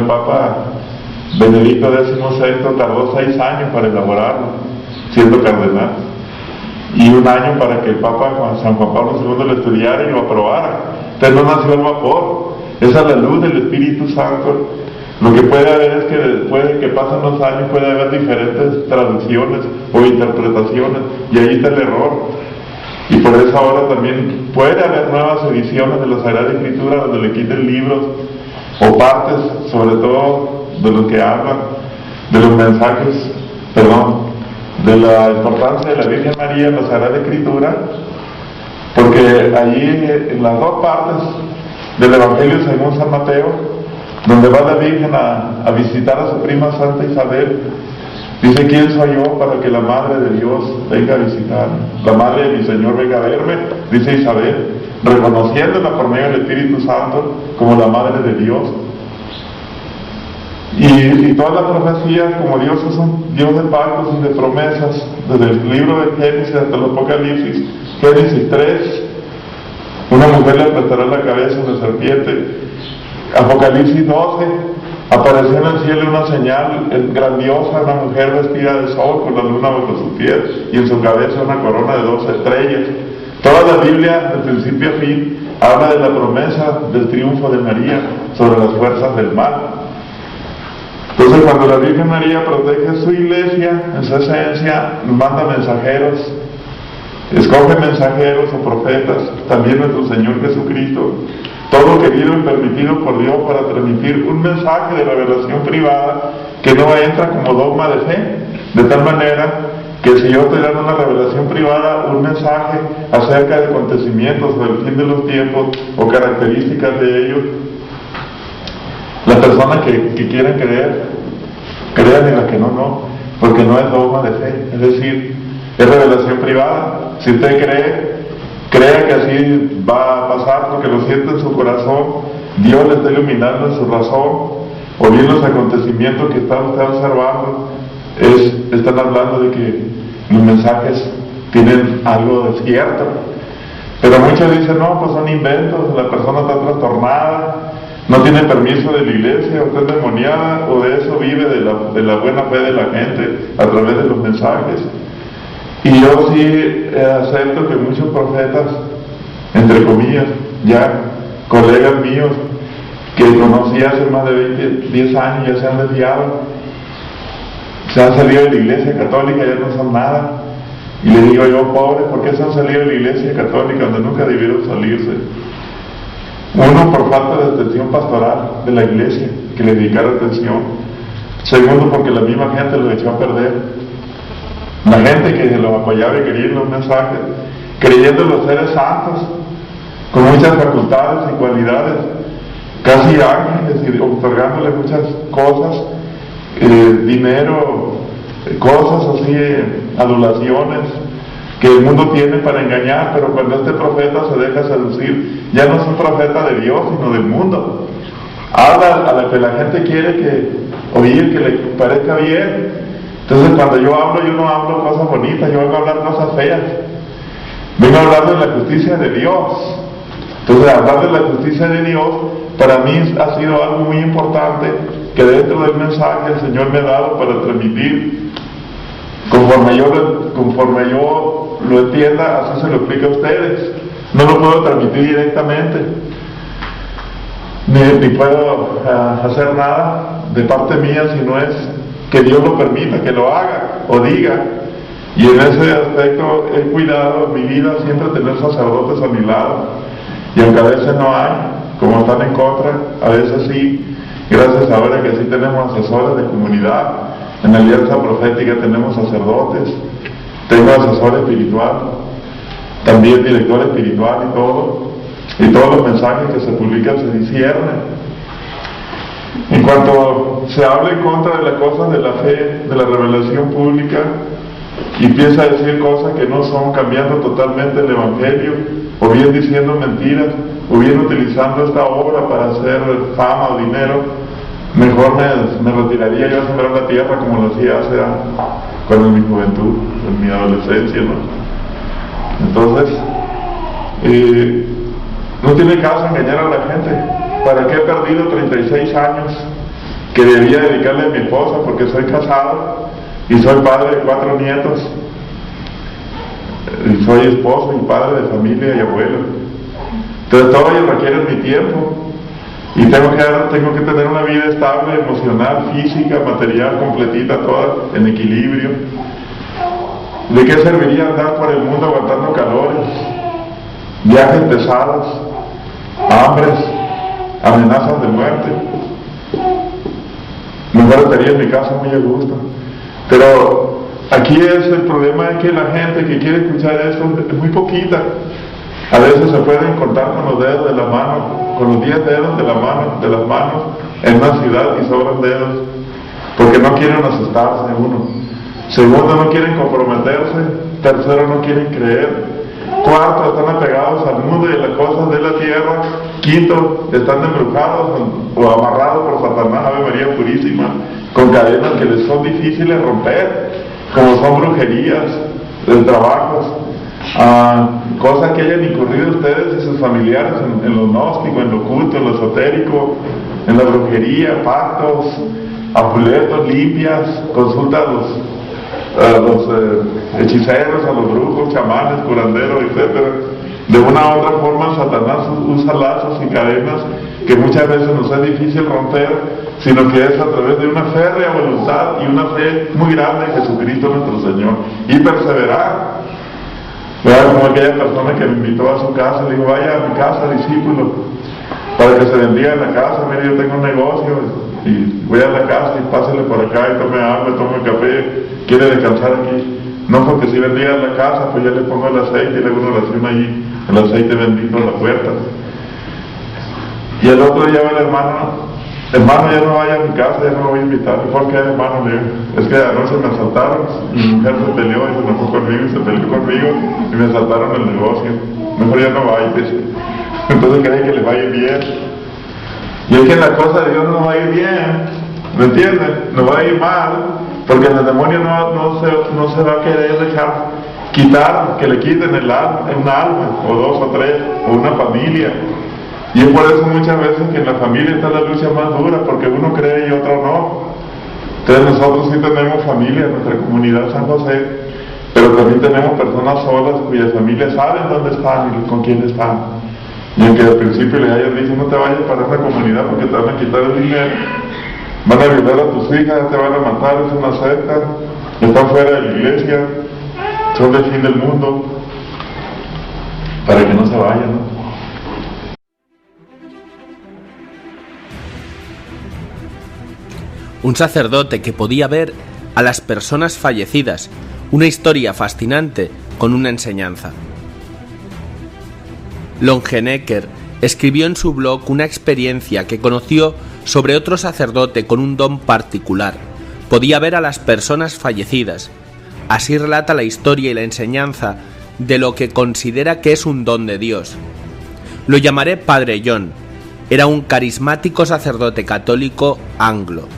Papa Benedicto XVI tardó 6 años para elaborarlo, siendo cardenal, y 1 año para que el Papa San Juan Pablo II lo estudiara y lo aprobara. Pero no nació el vapor, esa es la luz del Espíritu Santo. Lo que puede haber es que después de que pasan los años puede haber diferentes traducciones o interpretaciones, y ahí está el error. Y por eso ahora también puede haber nuevas ediciones de la Sagrada Escritura donde le quiten libros o partes, sobre todo de los que hablan de los mensajes, de la importancia de la Virgen María en la Sagrada Escritura, porque allí en las 2 partes del Evangelio según San Mateo, donde va la Virgen a visitar a su prima Santa Isabel, dice: ¿quién soy yo para que la Madre de Dios venga a visitarme? La Madre de mi Señor venga a verme, dice Isabel, reconociéndola por medio del Espíritu Santo como la Madre de Dios. Y todas las profecías, como Dios es un Dios de pactos y de promesas, desde el libro de Génesis hasta el Apocalipsis. Génesis 3, una mujer le aplastará la cabeza a una serpiente. Apocalipsis 12, apareció en el cielo una señal grandiosa, una mujer vestida de sol con la luna bajo sus pies y en su cabeza una corona de 12 estrellas. Toda la Biblia, de principio a fin, habla de la promesa del triunfo de María sobre las fuerzas del mal. Entonces, cuando la Virgen María protege su iglesia, en su esencia, manda mensajeros, escoge mensajeros o profetas, también nuestro Señor Jesucristo, todo querido y permitido por Dios para transmitir un mensaje de revelación privada que no entra como dogma de fe, de tal manera que si yo te dan una revelación privada, un mensaje acerca de acontecimientos del fin de los tiempos o características de ellos, las personas que quieren creer, crean, y las que no, porque no es dogma de fe, es decir, es revelación privada. Si usted crea que así va a pasar porque lo siente en su corazón, Dios le está iluminando en su razón, o bien los acontecimientos que está usted observando están hablando de que los mensajes tienen algo de cierto. Pero muchos dicen, no, pues son inventos, la persona está trastornada, no tiene permiso de la iglesia, o está endemoniada, o de eso vive de la buena fe de la gente a través de los mensajes. Y yo sí acepto que muchos profetas, entre comillas, ya colegas míos que conocí hace más de 10 años, ya se han desviado, se han salido de la iglesia católica, ya no son nada. Y le digo yo, pobres, ¿por qué se han salido de la iglesia católica donde nunca debieron salirse? Uno, por falta de atención pastoral de la iglesia, que le dedicara atención. Segundo, porque la misma gente los echó a perder. La gente que los apoyaba y quería los mensajes, creyendo en los seres santos, con muchas facultades y cualidades, casi ángeles, y otorgándole muchas cosas, dinero, cosas así, adulaciones que el mundo tiene para engañar. Pero cuando este profeta se deja seducir, ya no es un profeta de Dios, sino del mundo. Habla a la que la gente quiere oír, que le parezca bien. Entonces cuando yo hablo, yo no hablo cosas bonitas, yo vengo a hablar cosas feas. Vengo a hablar de la justicia de Dios. Entonces hablar de la justicia de Dios para mí ha sido algo muy importante, que dentro del mensaje el Señor me ha dado para transmitir conforme yo lo entienda. Así se lo explico a ustedes. No lo puedo transmitir directamente, ni puedo hacer nada de parte mía, si no es que Dios lo permita, que lo haga o diga. Y en ese aspecto he cuidado en mi vida siempre tener sacerdotes a mi lado, y aunque a veces no hay, como están en contra, a veces sí. Gracias ahora que sí tenemos asesores de comunidad. En la alianza profética tenemos sacerdotes, tengo asesor espiritual, también director espiritual y todos los mensajes que se publican se disciernen. En cuanto se habla en contra de las cosas de la fe, de la revelación pública, y empieza a decir cosas que no son, cambiando totalmente el evangelio, o bien diciendo mentiras, o bien utilizando esta obra para hacer fama o dinero, mejor me retiraría yo a sembrar la tierra como lo hacía hace cuando en mi juventud, en mi adolescencia, ¿no? Entonces, no tiene caso engañar a la gente. ¿Para qué he perdido 36 años que debía dedicarle a mi esposa? Porque soy casado y soy padre de 4 nietos, y soy esposo y padre de familia y abuelo. Entonces todo ello requiere mi tiempo, y tengo que tener una vida estable, emocional, física, material, completita, toda en equilibrio. ¿De qué serviría andar por el mundo aguantando calores, viajes pesados, hambres, amenazas de muerte? Mejor estaría en mi casa muy a gusto. Pero aquí el problema es que la gente que quiere escuchar esto es muy poquita. A veces se pueden contar con los dedos de la mano, con los 10 dedos de las manos en una ciudad, y sobran dedos, porque no quieren asustarse uno. Segundo, no quieren comprometerse. Tercero, no quieren creer. Cuarto, están apegados al mundo y a las cosas de la tierra. Quinto, están embrujados o amarrados por Satanás, Ave María Purísima, con cadenas que les son difíciles romper, como son brujerías, trabajos, cosas que hayan incurrido ustedes y sus familiares en lo gnóstico, en lo oculto, en lo esotérico, en la brujería, pactos, amuletos, limpias, consulta a los hechiceros, a los brujos, chamanes, curanderos, etc. De una u otra forma Satanás usa lazos y cadenas que muchas veces nos es difícil romper, sino que es a través de una férrea voluntad y una fe muy grande en Jesucristo nuestro Señor, y perseverar. Como aquella persona que me invitó a su casa, le dijo: vaya a mi casa, discípulo, para que se bendiga en la casa. Mire, yo tengo un negocio, y voy a la casa y pásele por acá y tome agua, tome café, quiere descansar aquí. No, porque si bendiga en la casa, pues ya le pongo el aceite y le hago una oración allí, el aceite bendito en la puerta. Y el otro día el hermano, ya no vaya a mi casa, ya no lo voy a invitar. ¿Por qué, hermano? Le digo: es que anoche me asaltaron, mi mujer se peleó y se enojó conmigo y se peleó conmigo y me asaltaron el negocio. Mejor ya no vaya, dice. Entonces cree que le va a ir bien. Y es que la cosa de Dios no va a ir bien, ¿me entienden? No va a ir mal, porque el demonio no se va a querer dejar quitar, que le quiten un alma, o dos o tres, o una familia. Y es por eso muchas veces que en la familia está la lucha más dura, porque uno cree y otro no. Entonces nosotros sí tenemos familia en nuestra comunidad San José, pero también tenemos personas solas cuyas familias saben dónde están y con quién están. Y aunque al principio les hayan dicho no te vayas para esa comunidad porque te van a quitar el dinero, van a violar a tus hijas, te van a matar, es una secta, están fuera de la iglesia, son del fin del mundo, para que no se vayan, ¿no? Un sacerdote que podía ver a las personas fallecidas, una historia fascinante con una enseñanza. Longenecker escribió en su blog una experiencia que conoció sobre otro sacerdote con un don particular. Podía ver a las personas fallecidas. Así relata la historia y la enseñanza de lo que considera que es un don de Dios. Lo llamaré Padre John. Era un carismático sacerdote católico anglo.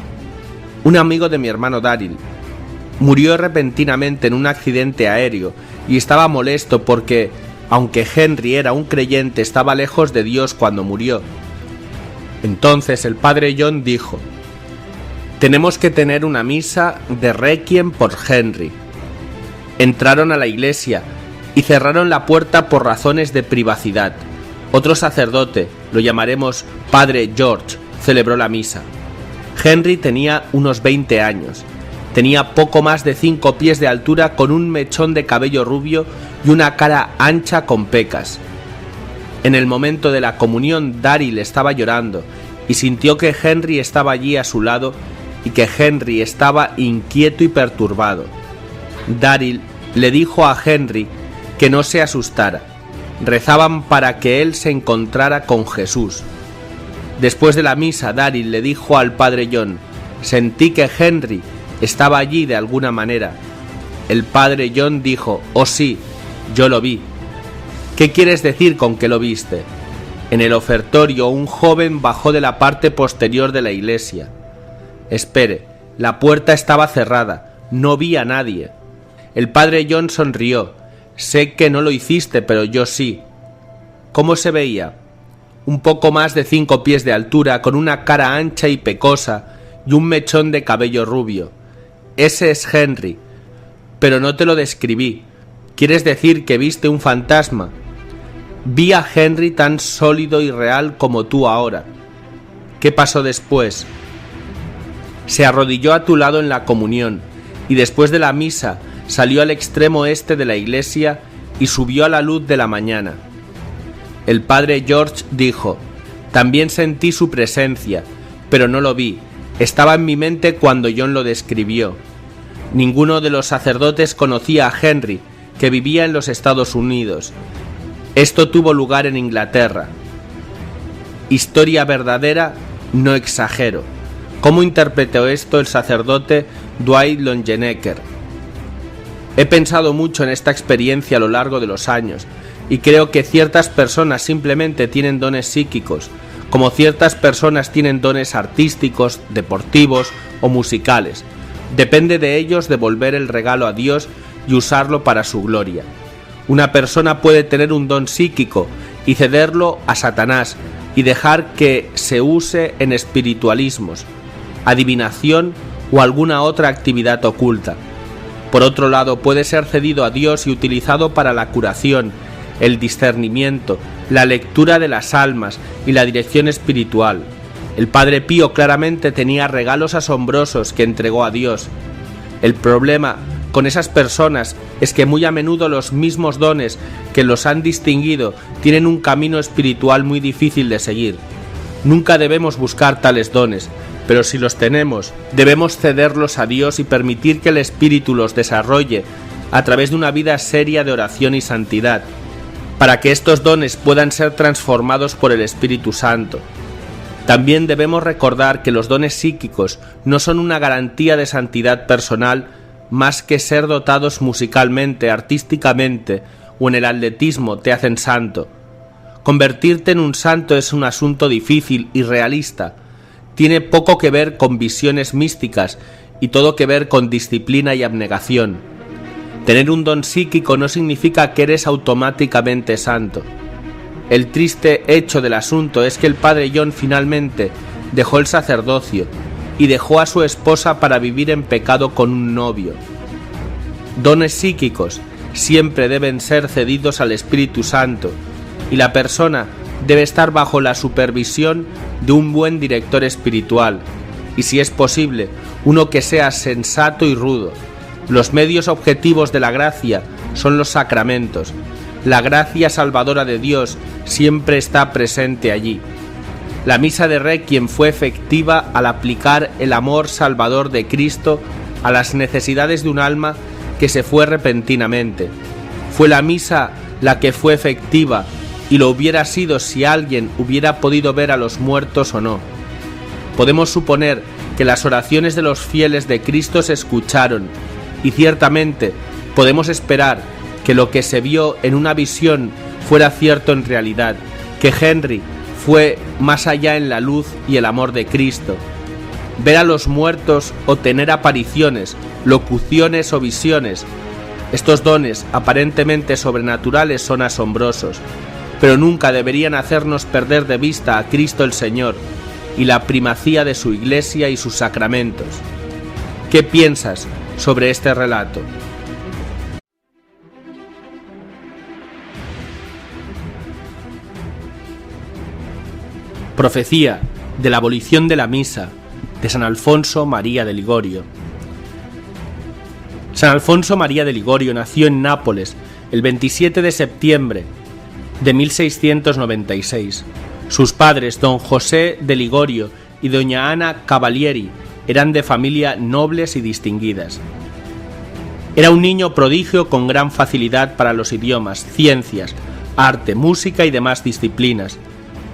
Un amigo de mi hermano Daryl. Murió repentinamente en un accidente aéreo y estaba molesto porque, aunque Henry era un creyente, estaba lejos de Dios cuando murió. Entonces el Padre John dijo: «Tenemos que tener una misa de requiem por Henry». Entraron a la iglesia y cerraron la puerta por razones de privacidad. Otro sacerdote, lo llamaremos Padre George, celebró la misa. Henry tenía unos 20 años. Tenía poco más de 5 pies de altura, con un mechón de cabello rubio y una cara ancha con pecas. En el momento de la comunión, Daryl estaba llorando y sintió que Henry estaba allí a su lado y que Henry estaba inquieto y perturbado. Daryl le dijo a Henry que no se asustara. Rezaban para que él se encontrara con Jesús. Después de la misa, Daryl le dijo al Padre John: «Sentí que Henry estaba allí de alguna manera». El Padre John dijo: «Oh sí, yo lo vi». «¿Qué quieres decir con que lo viste?» «En el ofertorio un joven bajó de la parte posterior de la iglesia». «Espere, la puerta estaba cerrada, no vi a nadie». El Padre John sonrió. «Sé que no lo hiciste, pero yo sí». «¿Cómo se veía?» «Un poco más de 5 pies de altura, con una cara ancha y pecosa y un mechón de cabello rubio. Ese es Henry. Pero no te lo describí. ¿Quieres decir que viste un fantasma?» «Vi a Henry tan sólido y real como tú ahora». «¿Qué pasó después?» «Se arrodilló a tu lado en la comunión y después de la misa salió al extremo este de la iglesia y subió a la luz de la mañana». El Padre George dijo: «También sentí su presencia, pero no lo vi. Estaba en mi mente cuando John lo describió». Ninguno de los sacerdotes conocía a Henry, que vivía en los Estados Unidos. Esto tuvo lugar en Inglaterra. Historia verdadera, no exagero. ¿Cómo interpretó esto el sacerdote Dwight Longenecker? He pensado mucho en esta experiencia a lo largo de los años y creo que ciertas personas simplemente tienen dones psíquicos, como ciertas personas tienen dones artísticos, deportivos o musicales. Depende de ellos devolver el regalo a Dios y usarlo para su gloria. Una persona puede tener un don psíquico y cederlo a Satanás y dejar que se use en espiritualismos, adivinación o alguna otra actividad oculta. Por otro lado, puede ser cedido a Dios y utilizado para la curación, el discernimiento, la lectura de las almas y la dirección espiritual. El Padre Pío claramente tenía regalos asombrosos que entregó a Dios. El problema con esas personas es que muy a menudo los mismos dones que los han distinguido tienen un camino espiritual muy difícil de seguir. Nunca debemos buscar tales dones, pero si los tenemos, debemos cederlos a Dios y permitir que el Espíritu los desarrolle a través de una vida seria de oración y santidad, para que estos dones puedan ser transformados por el Espíritu Santo. También debemos recordar que los dones psíquicos no son una garantía de santidad personal más que ser dotados musicalmente, artísticamente o en el atletismo te hacen santo. Convertirte en un santo es un asunto difícil y realista. Tiene poco que ver con visiones místicas y todo que ver con disciplina y abnegación. Tener un don psíquico no significa que eres automáticamente santo. El triste hecho del asunto es que el padre John finalmente dejó el sacerdocio y dejó a su esposa para vivir en pecado con un novio. Dones psíquicos siempre deben ser cedidos al Espíritu Santo y la persona debe estar bajo la supervisión de un buen director espiritual y, si es posible, uno que sea sensato y rudo. Los medios objetivos de la gracia son los sacramentos. La gracia salvadora de Dios siempre está presente allí. La misa de Requiem fue efectiva al aplicar el amor salvador de Cristo a las necesidades de un alma que se fue repentinamente. Fue la misa la que fue efectiva, y lo hubiera sido si alguien hubiera podido ver a los muertos o no. Podemos suponer que las oraciones de los fieles de Cristo se escucharon, y ciertamente podemos esperar que lo que se vio en una visión fuera cierto en realidad, que Henry fue más allá en la luz y el amor de Cristo. Ver a los muertos o tener apariciones, locuciones o visiones, estos dones aparentemente sobrenaturales son asombrosos, pero nunca deberían hacernos perder de vista a Cristo el Señor y la primacía de su Iglesia y sus sacramentos. ¿Qué piensas sobre este relato? Profecía de la abolición de la misa de San Alfonso María de Ligorio. San Alfonso María de Ligorio nació en Nápoles el 27 de septiembre de 1696. Sus padres, don José de Ligorio y doña Ana Cavalieri, eran de familia nobles y distinguidas. Era un niño prodigio con gran facilidad para los idiomas, ciencias, arte, música y demás disciplinas.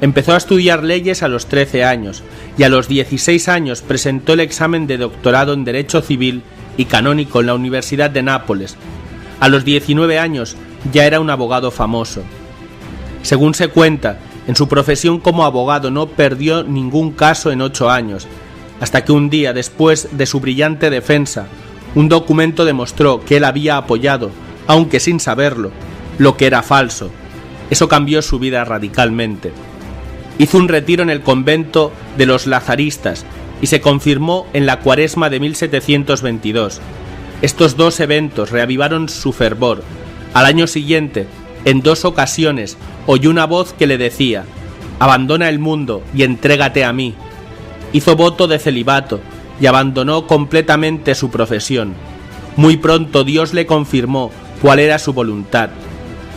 Empezó a estudiar leyes a los 13 años y a los 16 años presentó el examen de doctorado en Derecho Civil y Canónico en la Universidad de Nápoles. A los 19 años ya era un abogado famoso. Según se cuenta, en su profesión como abogado no perdió ningún caso en 8 años, hasta que un día, después de su brillante defensa, un documento demostró que él había apoyado, aunque sin saberlo, lo que era falso. Eso cambió su vida radicalmente. Hizo un retiro en el convento de los Lazaristas y se confirmó en la Cuaresma de 1722. Estos dos eventos reavivaron su fervor. Al año siguiente, en 2 ocasiones, oyó una voz que le decía: «Abandona el mundo y entrégate a mí». Hizo voto de celibato y abandonó completamente su profesión. Muy pronto Dios le confirmó cuál era su voluntad.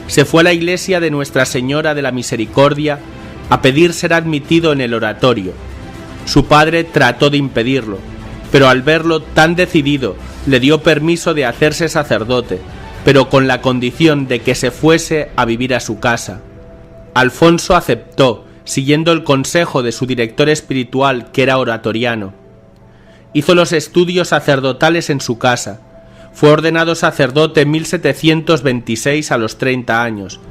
Se fue a la iglesia de Nuestra Señora de la Misericordia a pedir ser admitido en el oratorio. Su padre trató de impedirlo, pero al verlo tan decidido le dio permiso de hacerse sacerdote, pero con la condición de que se fuese a vivir a su casa. Alfonso aceptó, siguiendo el consejo de su director espiritual, que era oratoriano. Hizo los estudios sacerdotales en su casa. Fue ordenado sacerdote en 1726 a los 30 años.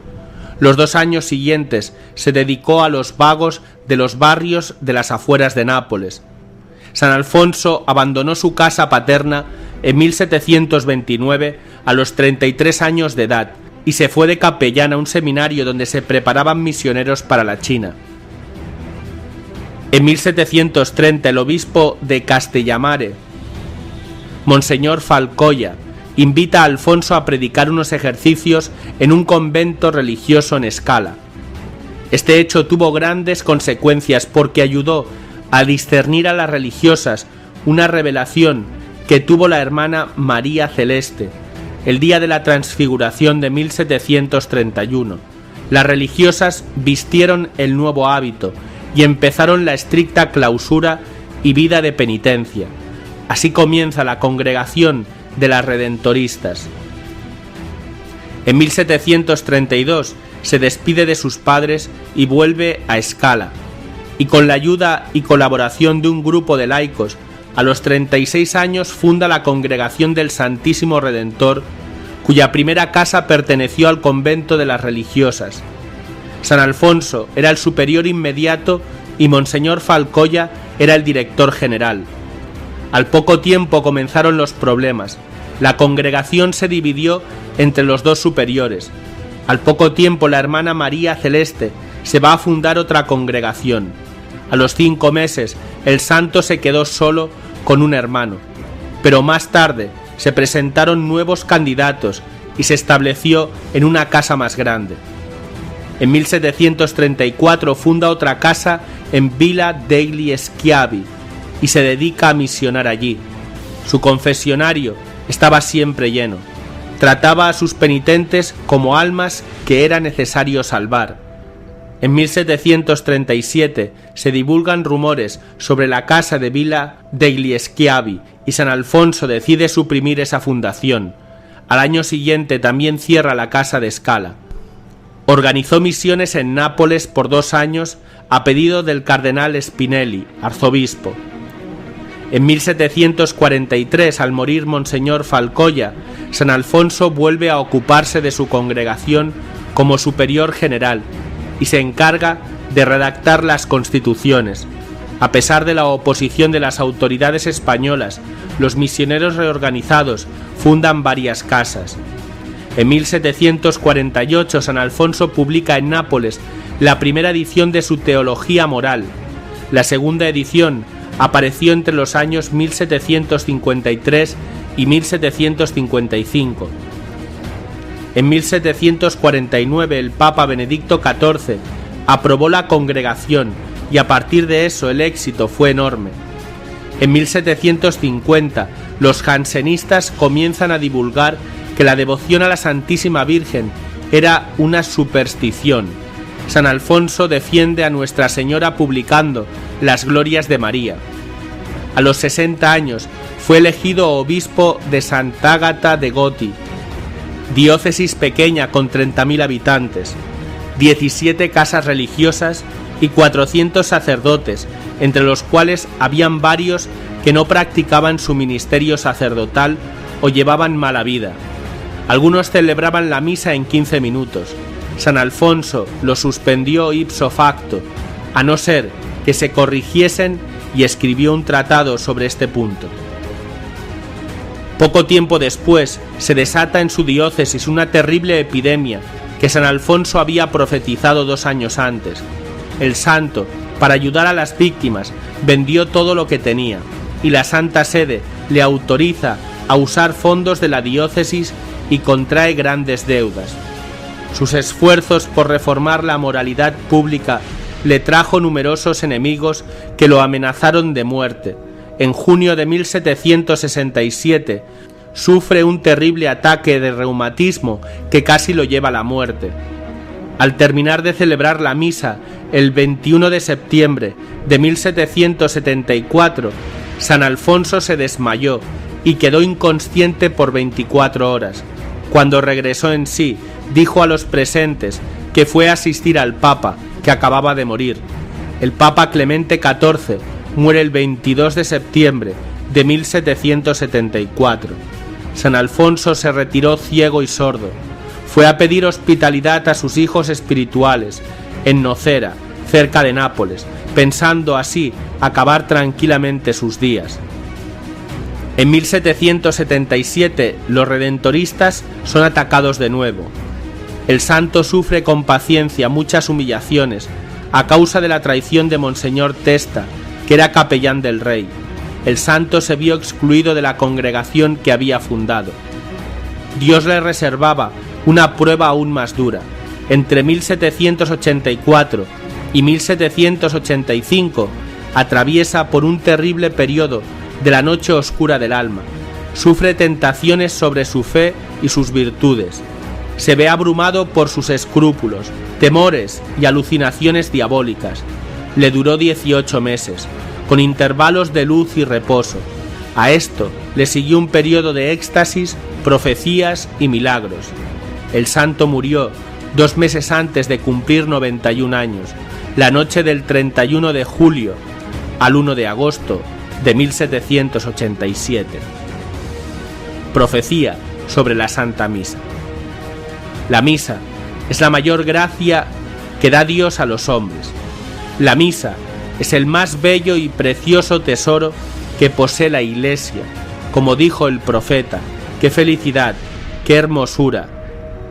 Los 2 años siguientes se dedicó a los vagos de los barrios de las afueras de Nápoles. San Alfonso abandonó su casa paterna en 1729 a los 33 años de edad y se fue de capellán a un seminario donde se preparaban misioneros para la China. En 1730 el obispo de Castellamare, Monseñor Falcoya, invita a Alfonso a predicar unos ejercicios en un convento religioso en Scala. Este hecho tuvo grandes consecuencias porque ayudó a discernir a las religiosas una revelación que tuvo la hermana María Celeste el día de la Transfiguración de 1731. Las religiosas vistieron el nuevo hábito y empezaron la estricta clausura y vida de penitencia. Así comienza la congregación de las redentoristas. En 1732 se despide de sus padres y vuelve a Scala, y con la ayuda y colaboración de un grupo de laicos, a los 36 años funda la Congregación del Santísimo Redentor, cuya primera casa perteneció al convento de las religiosas. San Alfonso era el superior inmediato y Monseñor Falcoya era el director general. Al poco tiempo comenzaron los problemas. La congregación se dividió entre los dos superiores. Al poco tiempo la hermana María Celeste se va a fundar otra congregación. A los 5 meses el santo se quedó solo con un hermano, pero más tarde se presentaron nuevos candidatos y se estableció en una casa más grande. En 1734 funda otra casa en Villa degli Schiavi y se dedica a misionar allí. Su confesionario estaba siempre lleno. Trataba a sus penitentes como almas que era necesario salvar. En 1737 se divulgan rumores sobre la casa de Villa degli Schiavi y San Alfonso decide suprimir esa fundación. Al año siguiente también cierra la casa de Scala. Organizó misiones en Nápoles por 2 años a pedido del cardenal Spinelli, arzobispo. En 1743, al morir Monseñor Falcoya, San Alfonso vuelve a ocuparse de su congregación como superior general y se encarga de redactar las constituciones. A pesar de la oposición de las autoridades españolas, los misioneros reorganizados fundan varias casas. En 1748 San Alfonso publica en Nápoles la primera edición de su Teología Moral. La segunda edición apareció entre los años 1753 y 1755. En 1749 el Papa Benedicto XIV aprobó la congregación y a partir de eso el éxito fue enorme. En 1750 los jansenistas comienzan a divulgar que la devoción a la Santísima Virgen era una superstición. San Alfonso defiende a Nuestra Señora publicando las glorias de María. A los 60 años fue elegido obispo de Sant'Agata de Goti, diócesis pequeña con 30.000 habitantes, 17 casas religiosas y 400 sacerdotes, entre los cuales habían varios que no practicaban su ministerio sacerdotal o llevaban mala vida. Algunos celebraban la misa en 15 minutos. San Alfonso lo suspendió ipso facto, a no ser que se corrigiesen, y escribió un tratado sobre este punto. Poco tiempo después se desata en su diócesis una terrible epidemia que San Alfonso había profetizado 2 años antes. El santo, para ayudar a las víctimas, vendió todo lo que tenía, y la Santa Sede le autoriza a usar fondos de la diócesis y contrae grandes deudas. Sus esfuerzos por reformar la moralidad pública le trajo numerosos enemigos que lo amenazaron de muerte. En junio de 1767 sufre un terrible ataque de reumatismo que casi lo lleva a la muerte. Al terminar de celebrar la misa el 21 de septiembre de 1774, San Alfonso se desmayó y quedó inconsciente por 24 horas. Cuando regresó en sí, dijo a los presentes que fue a asistir al Papa, que acababa de morir. El Papa Clemente XIV muere el 22 de septiembre de 1774. San Alfonso se retiró ciego y sordo. Fue a pedir hospitalidad a sus hijos espirituales en Nocera, cerca de Nápoles, pensando así acabar tranquilamente sus días. En 1777 los redentoristas son atacados de nuevo. El santo sufre con paciencia muchas humillaciones a causa de la traición de Monseñor Testa, que era capellán del rey. El santo se vio excluido de la congregación que había fundado. Dios le reservaba una prueba aún más dura. Entre 1784 y 1785 atraviesa por un terrible periodo de la noche oscura del alma. Sufre tentaciones sobre su fe y sus virtudes. Se ve abrumado por sus escrúpulos, temores y alucinaciones diabólicas. Le duró 18 meses, con intervalos de luz y reposo. A esto le siguió un periodo de éxtasis, profecías y milagros. El santo murió 2 meses antes de cumplir 91 años, la noche del 31 de julio al 1 de agosto de 1787. Profecía sobre la Santa Misa. La misa es la mayor gracia que da Dios a los hombres. La misa es el más bello y precioso tesoro que posee la Iglesia. Como dijo el profeta, qué felicidad, qué hermosura.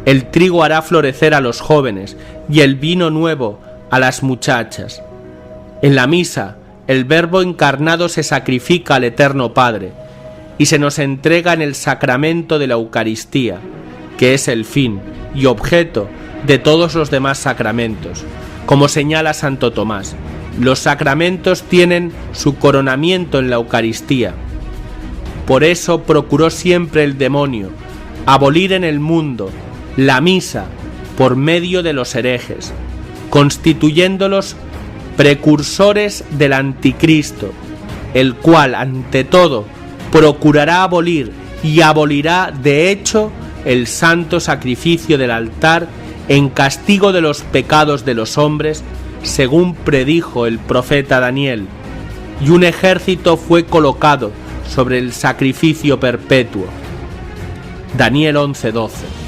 El trigo hará florecer a los jóvenes y el vino nuevo a las muchachas. En la misa, el Verbo encarnado se sacrifica al Eterno Padre y se nos entrega en el sacramento de la Eucaristía, que es el fin y objeto de todos los demás sacramentos. Como señala Santo Tomás, los sacramentos tienen su coronamiento en la Eucaristía. Por eso procuró siempre el demonio abolir en el mundo la misa por medio de los herejes, constituyéndolos precursores del anticristo, el cual ante todo procurará abolir y abolirá de hecho el santo sacrificio del altar en castigo de los pecados de los hombres, según predijo el profeta Daniel, y un ejército fue colocado sobre el sacrificio perpetuo. Daniel 11:12.